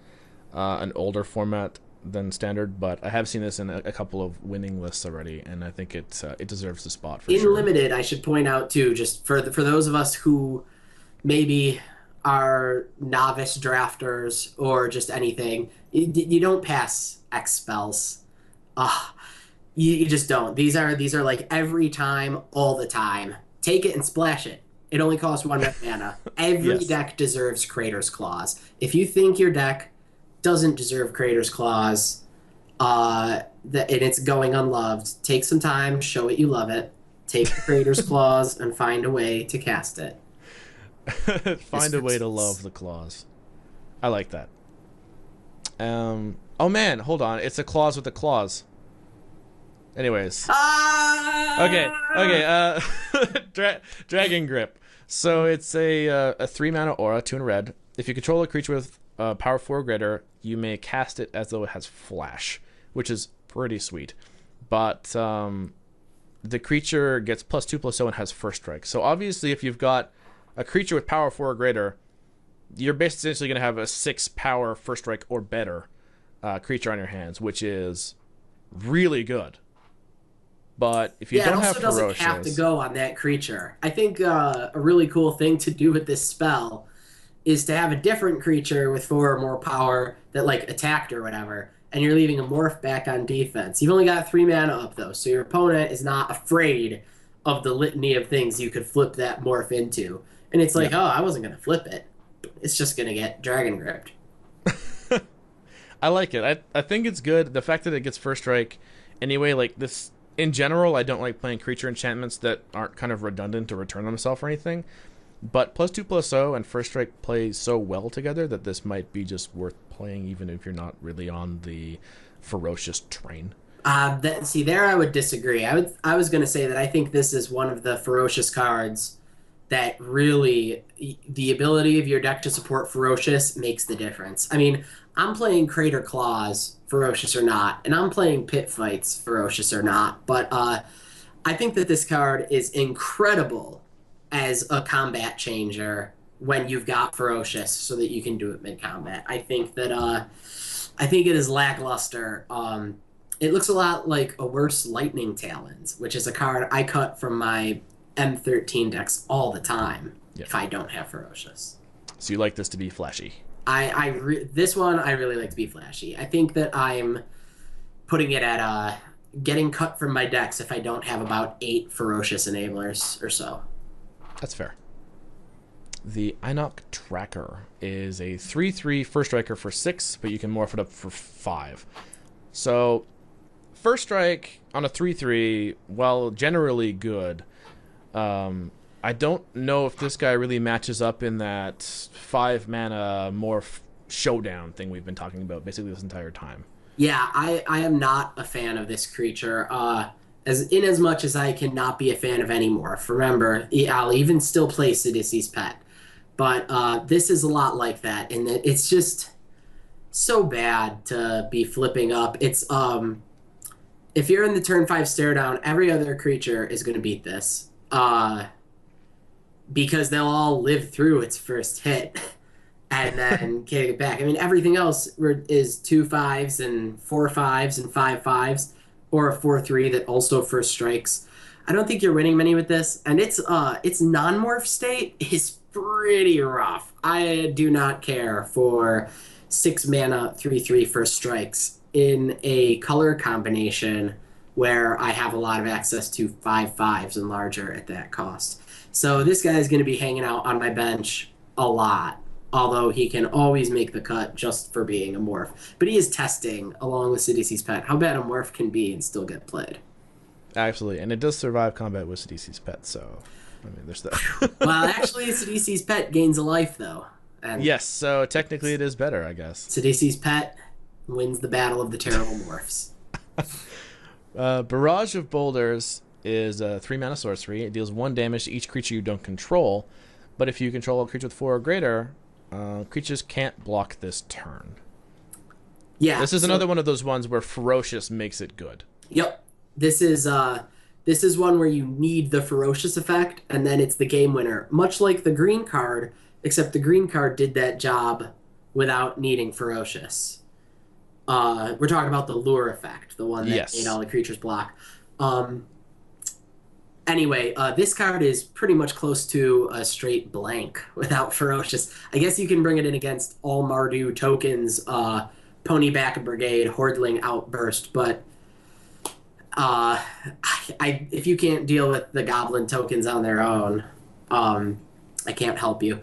an older format than standard, but I have seen this in a couple of winning lists already, and I think it deserves the spot for In sure. limited, I should point out too, just for those of us who maybe are novice drafters or just anything, you don't pass X spells. Ah, you just don't. These are like every time, all the time. Take it and splash it. It only costs 1 red mana. Every Yes. deck deserves Crater's Claws. If you think your deck doesn't deserve Crater's Claws, and it's going unloved, take some time, show it you love it. Take the Crater's Claws and find a way to cast it. Just Find a for way to love instance. the claws. I like that. Oh man, hold on. It's a claws with a claws. Anyways. Okay. Okay. Ah! Dragon Grip. So it's a 3 mana aura, 2 in red. If you control a creature with power 4 or greater, you may cast it as though it has flash, which is pretty sweet. But the creature gets +2/+0 and has first strike. So obviously, if you've got a creature with power 4 or greater, you're basically essentially going to have a 6 power first strike or better creature on your hands, which is really good. But if you Yeah, it don't have also doesn't have to ferocious, go on that creature. I think a really cool thing to do with this spell is to have a different creature with 4 or more power that like attacked or whatever, and you're leaving a morph back on defense. You've only got 3 mana up though, so your opponent is not afraid of the litany of things you could flip that morph into. And it's yeah, like, oh, I wasn't gonna flip it. It's just gonna get dragon gripped. I like it. I think it's good. The fact that it gets first strike, anyway, like this in general, I don't like playing creature enchantments that aren't kind of redundant to return themselves or anything. But +2/+0 and first strike play so well together that this might be just worth playing, even if you're not really on the ferocious train. See, there I would disagree. I was gonna say that I think this is one of the ferocious cards that really the ability of your deck to support ferocious makes the difference. I mean, I'm playing Crater Claws, ferocious or not, and I'm playing Pit Fights, ferocious or not. But I think that this card is incredible as a combat changer when you've got ferocious, so that you can do it mid combat. I think it is lackluster. It looks a lot like a worse Lightning Talons, which is a card I cut from my M13 decks all the time Yeah. if I don't have Ferocious. So you like this to be flashy. This one I really like to be flashy. I think that I'm putting it at getting cut from my decks if I don't have about 8 Ferocious enablers or so. That's fair. The Einok Tracker is a 3/3 first striker for 6, but you can morph it up for 5. So first strike on a 3/3, while generally good, I don't know if this guy really matches up in that 5 mana morph showdown thing we've been talking about basically this entire time. Yeah, I am not a fan of this creature. As much as I cannot be a fan of any morph. Remember, I'll even still play Sidici's Pet. But this is a lot like that, in that it's just so bad to be flipping up. It's if you're in the turn 5 stare down, every other creature is going to beat this. Because they'll all live through its first hit and then kick it back. I mean, everything else is 2/5s and 4/5s and 5/5s, or a 4/3 that also first strikes. I don't think you're winning many with this, and its non-morph state is pretty rough. I do not care for 6 mana 3/3 first strikes in a color combination where I have a lot of access to 5/5s and larger at that cost. So this guy is going to be hanging out on my bench a lot, although he can always make the cut just for being a morph. But he is testing, along with Sidici's Pet, how bad a morph can be and still get played. Absolutely, and it does survive combat with Sidici's Pet, so I mean, there's that. Well, actually, Sidici's Pet gains a life, though. And yes, so technically it is better, I guess. Sidici's Pet wins the battle of the terrible morphs. Barrage of Boulders is a 3 mana sorcery. It deals 1 damage to each creature you don't control, but if you control a creature with 4 or greater, creatures can't block this turn. Yeah, this is another one of those ones where Ferocious makes it good. Yep, this is one where you need the Ferocious effect, and then it's the game winner. Much like the green card, except the green card did that job without needing Ferocious. We're talking about the lure effect, the one that made all the creatures block. Anyway, this card is pretty much close to a straight blank without Ferocious. I guess you can bring it in against all Mardu tokens, Ponyback Brigade, Hordling Outburst, but if you can't deal with the Goblin tokens on their own, I can't help you.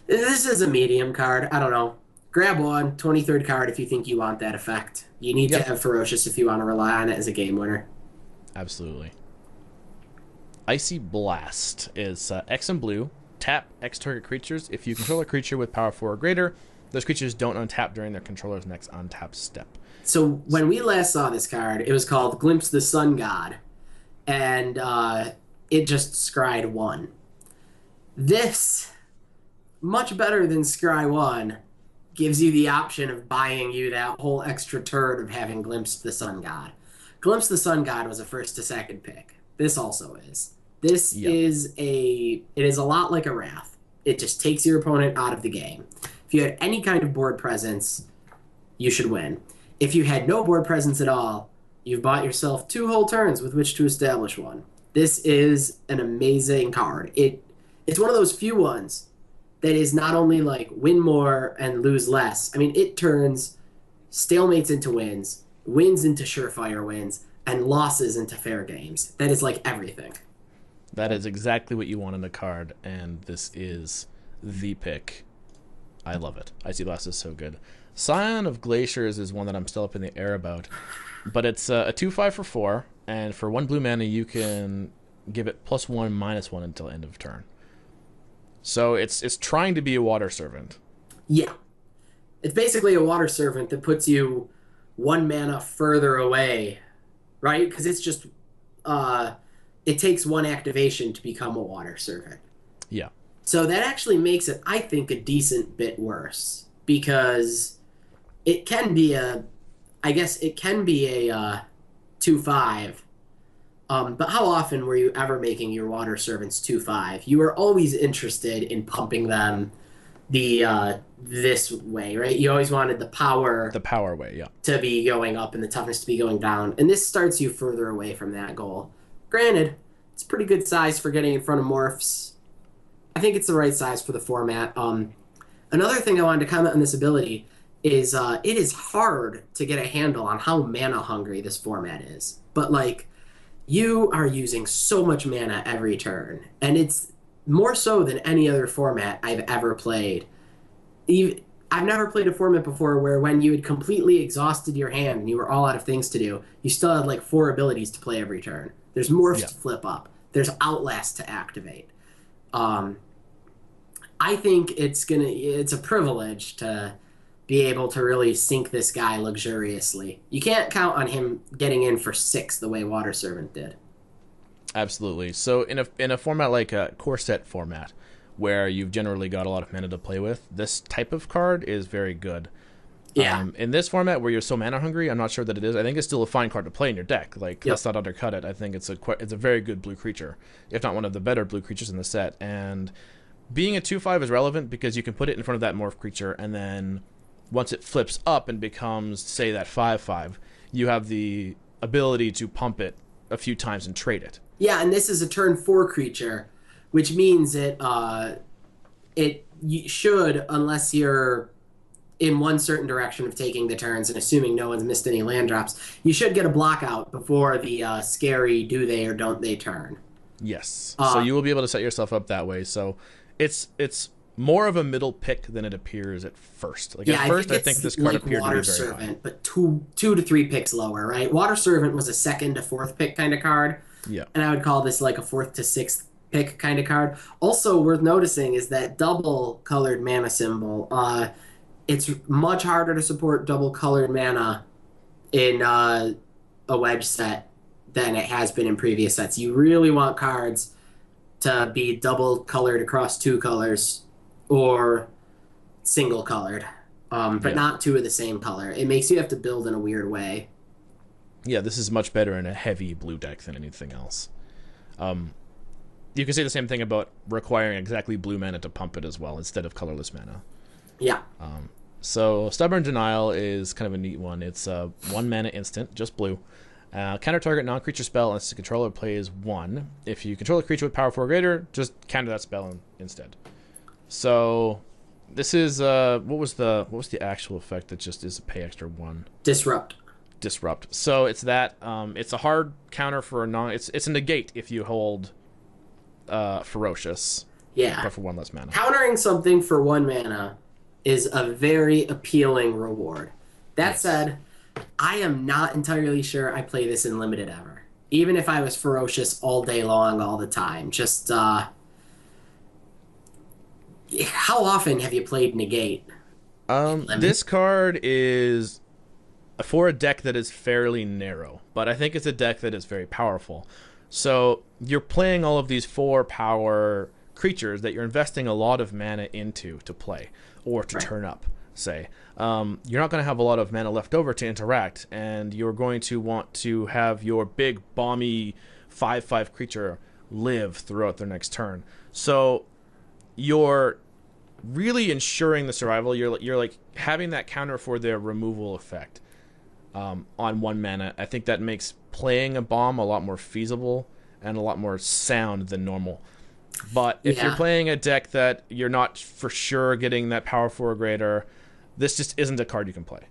This is a medium card. I don't know. Grab one, 23rd card if you think you want that effect. You need to have Ferocious if you want to rely on it as a game winner. Absolutely. Icy Blast is X and blue. Tap X target creatures. If you control a creature with power 4 or greater, those creatures don't untap during their controller's next untap step. So when we last saw this card, it was called Glimpse the Sun God, and it just scryed 1. This, much better than scry 1, gives you the option of buying you that whole extra turn of having Glimpsed the Sun God. Glimpse the Sun God was a first to second pick. This also is. This is it is a lot like a Wrath. It just takes your opponent out of the game. If you had any kind of board presence, you should win. If you had no board presence at all, you've bought yourself 2 whole turns with which to establish one. This is an amazing card. It's one of those few ones that is not only like win more and lose less. I mean, it turns stalemates into wins, wins into surefire wins, and losses into fair games. That is like everything. That is exactly what you want in a card, and this is the pick. I love it. Icy Blast is so good. Scion of Glaciers is one that I'm still up in the air about, but it's a 2/5 for 4, and for 1 blue mana you can give it +1/-1 until end of turn. So it's trying to be a water servant. Yeah. It's basically a water servant that puts you 1 mana further away, right? Because it's just it takes 1 activation to become a water servant. Yeah. So that actually makes it, I think, a decent bit worse, because it can be a 2/5. But how often were you ever making your water servants 2/5? You were always interested in pumping them this way, right? You always wanted the power way, to be going up and the toughness to be going down. And this starts you further away from that goal. Granted, it's pretty good size for getting in front of morphs. I think it's the right size for the format. Another thing I wanted to comment on this ability is it is hard to get a handle on how mana hungry this format is. But like, you are using so much mana every turn, and it's more so than any other format I've ever played. I've never played a format before where when you had completely exhausted your hand and you were all out of things to do, you still had like 4 abilities to play every turn. There's morphs Yeah. to flip up. There's outlast to activate. Um, I think it's a privilege to be able to really sink this guy luxuriously. You can't count on him getting in for 6 the way Water Servant did. Absolutely. So in a format like a core set format, where you've generally got a lot of mana to play with, this type of card is very good. Yeah. In this format where you're so mana hungry, I'm not sure that it is. I think it's still a fine card to play in your deck. Like, Yep. let's not undercut it. I think it's a very good blue creature, if not one of the better blue creatures in the set. And being a 2/5 is relevant because you can put it in front of that morph creature, and then once it flips up and becomes, say, that 5/5, you have the ability to pump it a few times and trade it. Yeah, and this is a turn 4 creature, which means it you should, unless you're in one certain direction of taking the turns and assuming no one's missed any land drops, you should get a block out before the scary do they or don't they turn. Yes. So you will be able to set yourself up that way. So it's more of a middle pick than it appears at first. Like, Yeah, at first, I think it's this card like appeared to Water be very Servant, high. but two to three picks lower, right? Water Servant was a 2nd to 4th pick kind of card, Yeah. and I would call this like a 4th to 6th pick kind of card. Also worth noticing is that double colored mana symbol. It's much harder to support double colored mana in a wedge set than it has been in previous sets. You really want cards to be double colored across 2 colors or single colored, but Yeah. not 2 of the same color. It makes you have to build in a weird way. Yeah, this is much better in a heavy blue deck than anything else. You can say the same thing about requiring exactly blue mana to pump it as well, instead of colorless mana. Yeah. So Stubborn Denial is kind of a neat one. It's a 1 mana instant, just blue. Counter target non-creature spell unless the controller plays 1. If you control a creature with power 4 or greater, just counter that spell instead. So this is what was the actual effect that just is a pay extra 1? Disrupt. Disrupt. So it's that it's a hard counter for a non. It's a negate if you hold Ferocious, Yeah. but for 1 less mana. Countering something for 1 mana is a very appealing reward. That Yes. said, I am not entirely sure I play this in limited ever. Even if I was Ferocious all day long, all the time. Just, how often have you played Negate? This card is for a deck that is fairly narrow, but I think it's a deck that is very powerful. So you're playing all of these 4 power creatures that you're investing a lot of mana into to play or to turn up, say. You're not going to have a lot of mana left over to interact, and you're going to want to have your big bomby 5/5 creature live throughout their next turn. So you're really ensuring the survival. You're like having that counter for their removal effect on 1 mana. I think that makes playing a bomb a lot more feasible and a lot more sound than normal. But if you're playing a deck that you're not for sure getting that power 4 or greater, this just isn't a card you can play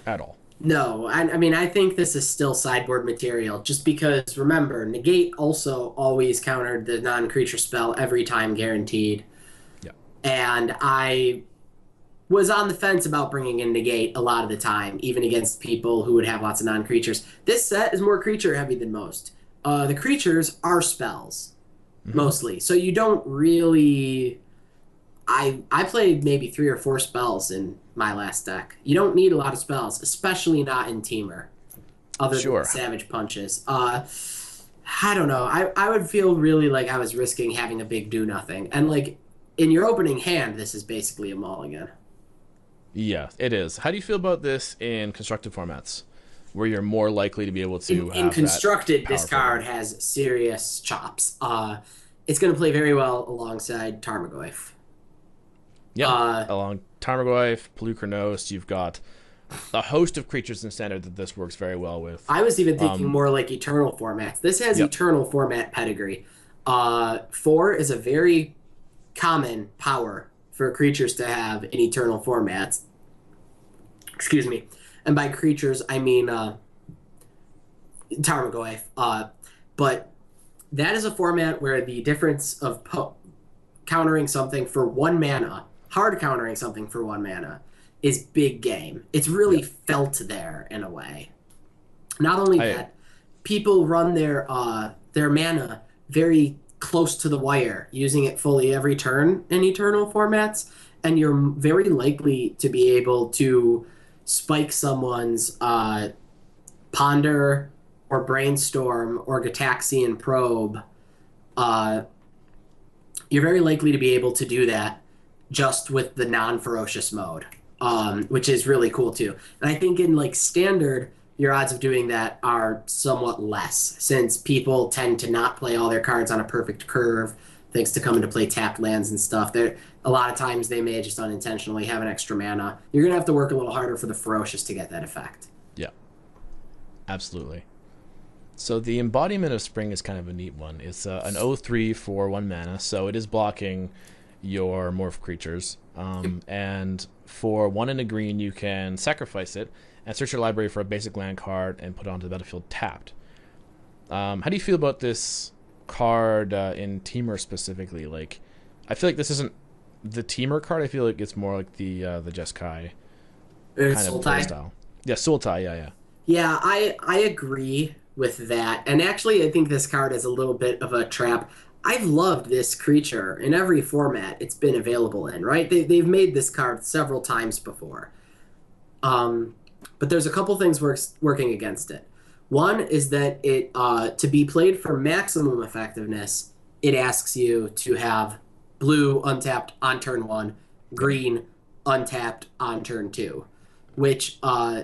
at all. No, I mean, I think this is still sideboard material, just because, remember, Negate also always countered the non-creature spell every time guaranteed. Yeah. And I was on the fence about bringing in Negate a lot of the time, even against people who would have lots of non-creatures. This set is more creature-heavy than most. The creatures are spells, mostly. So you don't really... I played maybe 3 or 4 spells in my last deck. You don't need a lot of spells, especially not in Temur, other than Savage Punches. I don't know. I would feel really like I was risking having a big do-nothing. And, like, in your opening hand, this is basically a mulligan. Yeah, it is. How do you feel about this in constructed formats, where you're more likely to be able to In constructed, this card has serious chops. It's going to play very well alongside Tarmogoyf. Yeah, along Tarmogoyf, Pelucranos, you've got a host of creatures in standard that this works very well with. I was even thinking more like Eternal formats. This has Eternal format pedigree. 4 is a very common power for creatures to have in Eternal formats. Excuse me. And by creatures, I mean Tarmogoyf. But that is a format where the difference of countering something for 1 mana, hard countering something for 1 mana, is big game. It's really felt there in a way. Not only that, people run their mana very close to the wire, using it fully every turn in Eternal formats, and you're very likely to be able to spike someone's Ponder or Brainstorm or Gataxian Probe. Uh, you're very likely to be able to do that just with the non-ferocious mode, which is really cool too. And I think in like standard, your odds of doing that are somewhat less, since people tend to not play all their cards on a perfect curve, thanks to coming to play tapped lands and stuff. A lot of times they may just unintentionally have an extra mana. You're going to have to work a little harder for the ferocious to get that effect. Yeah, absolutely. So the embodiment of spring is kind of a neat one. It's an 0/3 for 1 mana, so it is blocking your morph creatures. And for 1 and a green, you can sacrifice it and search your library for a basic land card and put it onto the battlefield tapped. How do you feel about this card in Temur specifically? Like, I feel like this isn't the Temur card. I feel like it's more like the Jeskai kind of play style. Yeah, Sultai, yeah. Yeah, I agree with that. And actually, I think this card is a little bit of a trap. I've loved this creature in every format it's been available in, right? They've made this card several times before. But there's a couple things working against it. One is that it to be played for maximum effectiveness, it asks you to have blue untapped on turn 1, green untapped on turn 2, which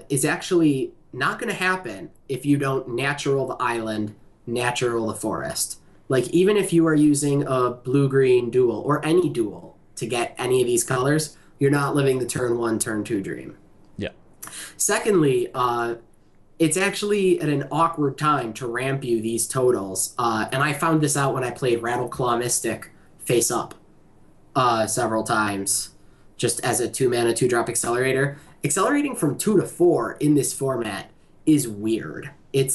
is actually not going to happen if you don't natural the island, natural the forest. Like, even if you are using a blue-green duel or any duel to get any of these colors, you're not living the turn 1, turn 2 dream. Yeah. Secondly, it's actually at an awkward time to ramp you these totals. And I found this out when I played Rattleclaw Mystic face up several times, just as a 2-mana, 2-drop accelerator. Accelerating from 2 to 4 in this format is weird. It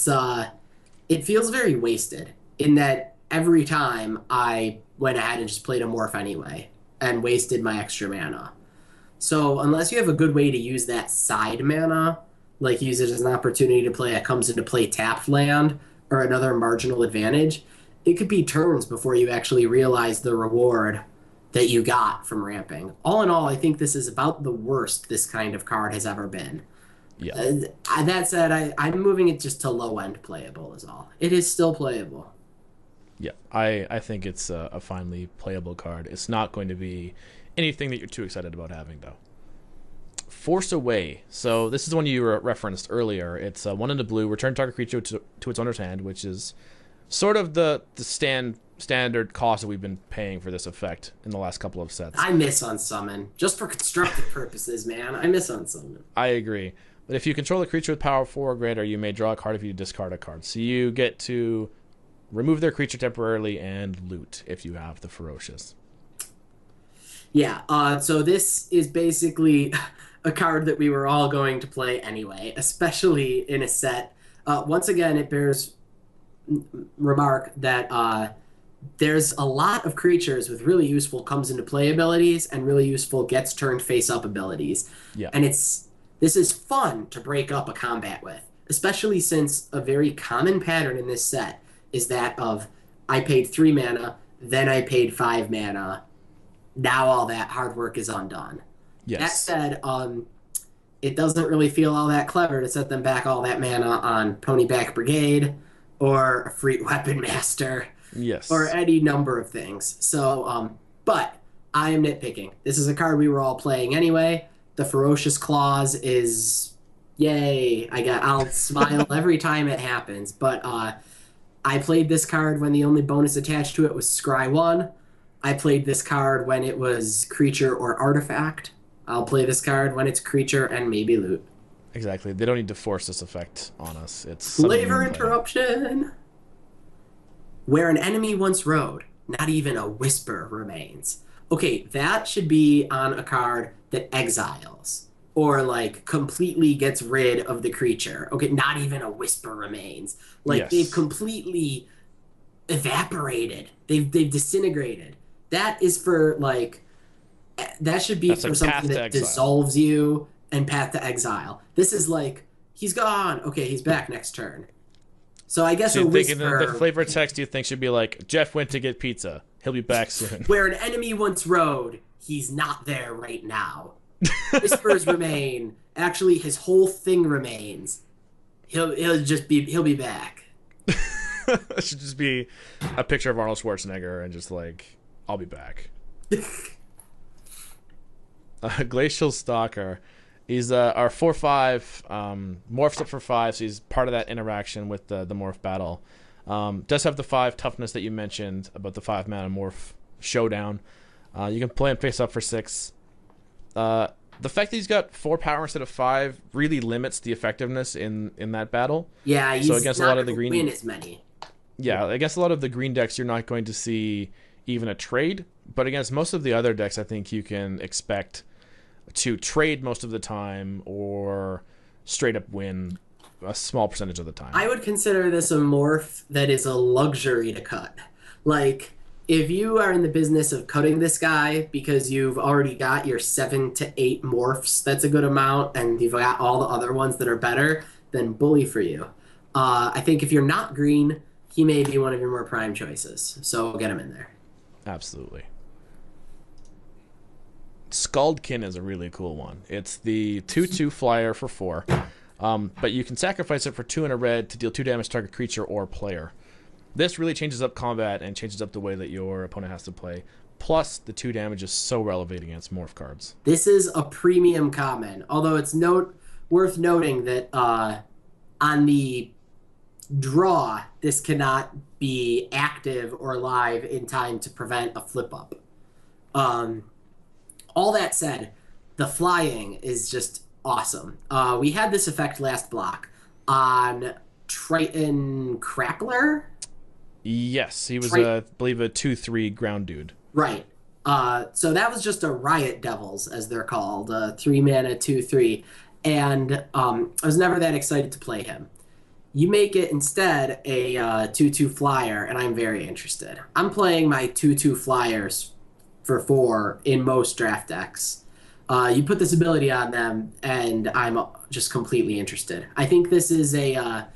feels very wasted in that every time I went ahead and just played a morph anyway and wasted my extra mana. So unless you have a good way to use that side mana, like use it as an opportunity to play a comes into play tapped land or another marginal advantage, it could be turns before you actually realize the reward that you got from ramping. All in all, I think this is about the worst this kind of card has ever been. Yeah. That said, I'm moving it just to low-end playable is all. It is still playable. Yeah, I think it's a finely playable card. It's not going to be anything that you're too excited about having, though. Force Away. So this is the one you referenced earlier. It's 1 in the blue. Return target creature to its owner's hand, which is sort of the standard cost that we've been paying for this effect in the last couple of sets. I miss Unsummon. Just for constructive purposes, man. I miss Unsummon. I agree. But if you control a creature with power 4 or greater, you may draw a card if you discard a card. So you get to remove their creature temporarily and loot if you have the Ferocious. Yeah, so this is basically a card that we were all going to play anyway, especially in a set. Once again, it bears remark that there's a lot of creatures with really useful comes into play abilities and really useful gets turned face up abilities. Yeah. And this is fun to break up a combat with, especially since a very common pattern in this set is that of I paid 3 mana, then I paid 5 mana. Now all that hard work is undone. Yes. That said, it doesn't really feel all that clever to set them back all that mana on Ponyback Brigade or a Freet Weapon Master. Yes. Or any number of things. So, but I am nitpicking. This is a card we were all playing anyway. The Ferocious Claws is, yay. I'll smile every time it happens. But I played this card when the only bonus attached to it was Scry 1. I played this card when it was creature or artifact. I'll play this card when it's creature and maybe loot. Exactly. They don't need to force this effect on us. It's Flavor interruption. Where an enemy once rode, not even a whisper remains. Okay, that should be on a card that exiles or like completely gets rid of the creature. Okay, not even a whisper remains. Like yes. They've completely evaporated. They've disintegrated. That is for like That should be That's for like Path something to that Exile. dissolves you and Path to Exile. This is like, he's gone. Okay, he's back next turn. So I guess So a you're thinking the Whisper, flavor text you think should be like, Jeff went to get pizza. He'll be back soon. where an enemy once rode, he's not there right now. Whispers remain. Actually, his whole thing remains. He'll be back. It should just be a picture of Arnold Schwarzenegger and just like, I'll be back. Glacial Stalker. He's our 4/5, morphs up for 5, so he's part of that interaction with the morph battle. Does have the 5 toughness that you mentioned about the 5-mana morph showdown. You can play him face up for 6. The fact that he's got 4 power instead of 5 really limits the effectiveness in that battle. Yeah, he's so against not a lot of going the to green, win as many. yeah, against a lot of the green decks, you're not going to see even a trade. But against most of the other decks, I think you can expect to trade most of the time or straight up win a small percentage of the time. I would consider this a morph that is a luxury to cut. Like, if you are in the business of cutting this guy because you've already got your 7 to 8 morphs, that's a good amount, and you've got all the other ones that are better, then bully for you. I think if you're not green, he may be one of your more prime choices. So get him in there. Absolutely. Scaldkin is a really cool one. It's the 2/2 flyer for 4. But you can sacrifice it for 2 and a red to deal 2 damage to target creature or player. This really changes up combat and changes up the way that your opponent has to play. Plus, the 2 damage is so relevant against morph cards. This is a premium common, although it's worth noting that on the draw, this cannot be active or live in time to prevent a flip up. All that said, the flying is just awesome. We had this effect last block on Triton Crackler. Yes, he was, I believe, a 2/3 ground dude. Right. So that was just a Riot Devils, as they're called, 3 mana 2/3, and I was never that excited to play him. You make it instead a 2/2 flyer, and I'm very interested. I'm playing my 2/2 flyers for 4 in most draft decks. You put this ability on them, and I'm just completely interested. I think this is a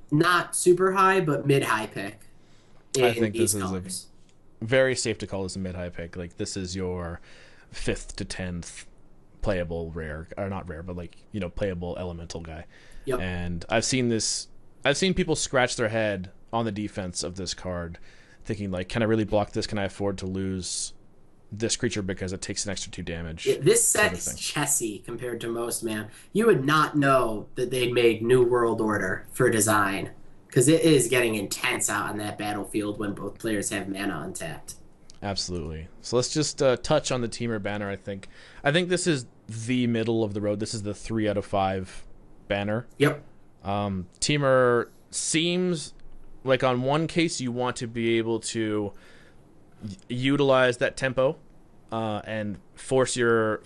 not super high, but mid-high pick. I think this is very safe to call this a mid-high pick. Like, this is your 5th to 10th playable rare, or not rare, but like, playable elemental guy. Yep. And I've seen people scratch their head on the defense of this card, thinking like, can I really block this? Can I afford to lose this creature because it takes an extra 2 damage? Yeah, this set is chessy compared to most, man. You would not know that they'd made New World Order for design, because it is getting intense out on that battlefield when both players have mana untapped. Absolutely. So let's just touch on the Temur banner. I think this is the middle of the road. This is the 3 out of 5 banner. Yep. Temur seems like, on one case, you want to be able to utilize that tempo and force your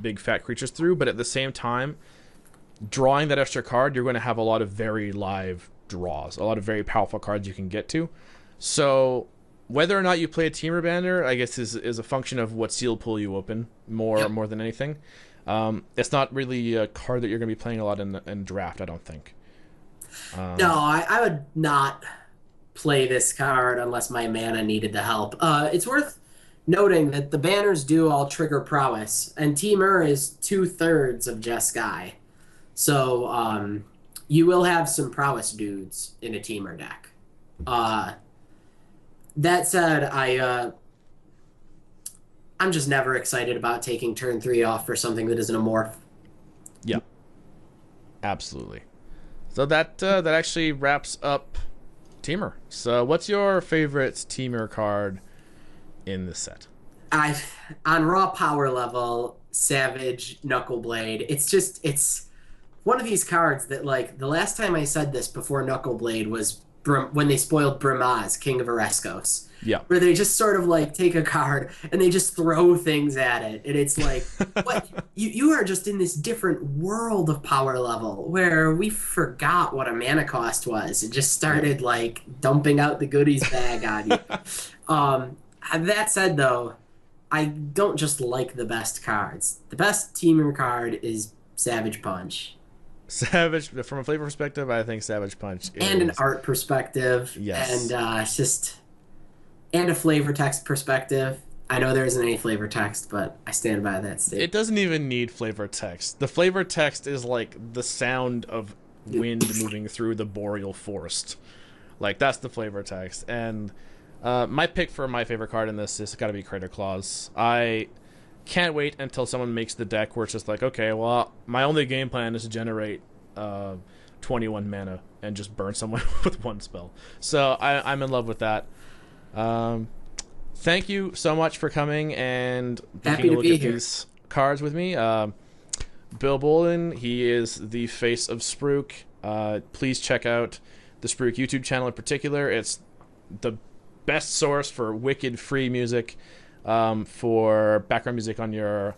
big fat creatures through, but at the same time, drawing that extra card, you're going to have a lot of very live draws, a lot of very powerful cards you can get to. So whether or not you play a Temur banner, I guess is a function of what seal pool you open more than anything. It's not really a card that you're going to be playing a lot in draft, I don't think. No, I would not play this card unless my mana needed the help. It's worth noting that the banners do all trigger prowess, and Temur is 2/3 of Jeskai. So you will have some prowess dudes in a Temur deck. That said, I'm just never excited about taking turn 3 off for something that isn't a morph. Yep. Absolutely. So that actually wraps up Temur. So what's your favorite Temur card in this set? On raw power level, Savage Knuckleblade. It's one of these cards that, like, the last time I said this before Knuckleblade was when they spoiled Brimaz, King of Ereskos. Yeah. Where they just sort of like take a card and they just throw things at it. And it's like, what? You are just in this different world of power level where we forgot what a mana cost was. It just started like dumping out the goodies bag on you. That said, though, I don't just like the best cards. The best Temur card is Savage Punch. Savage, from a flavor perspective, I think Savage Punch And an is, art perspective, and yes. it's just and a flavor text perspective. I know there isn't any flavor text, but I stand by that It statement. doesn't even need flavor text. The flavor text is like the sound of wind moving through the boreal forest. Like, that's the flavor text. And my pick for my favorite card in this is got to be Crater Claws. I can't wait until someone makes the deck where it's just like, okay, well, my only game plan is to generate 21 mana and just burn someone with one spell. So I'm in love with that. Um, Thank you so much for coming and taking Happy a to look be at here. these cards with me. Bill Bolden, he is the face of Spruke. Please check out the Spruke YouTube channel in particular. It's the best source for wicked free music, for background music on your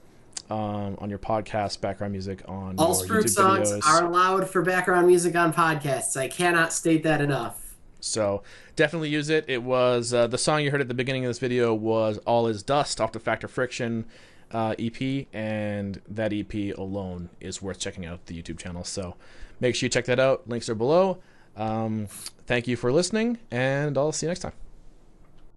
podcast, background music on All your Spruke YouTube songs videos. are allowed for background music on podcasts. I cannot state that enough. So definitely use it. It was the song you heard at the beginning of this video was "All Is Dust" off the Factor Friction EP, and that EP alone is worth checking out the YouTube channel. So make sure you check that out. Links are below. Thank you for listening, and I'll see you next time.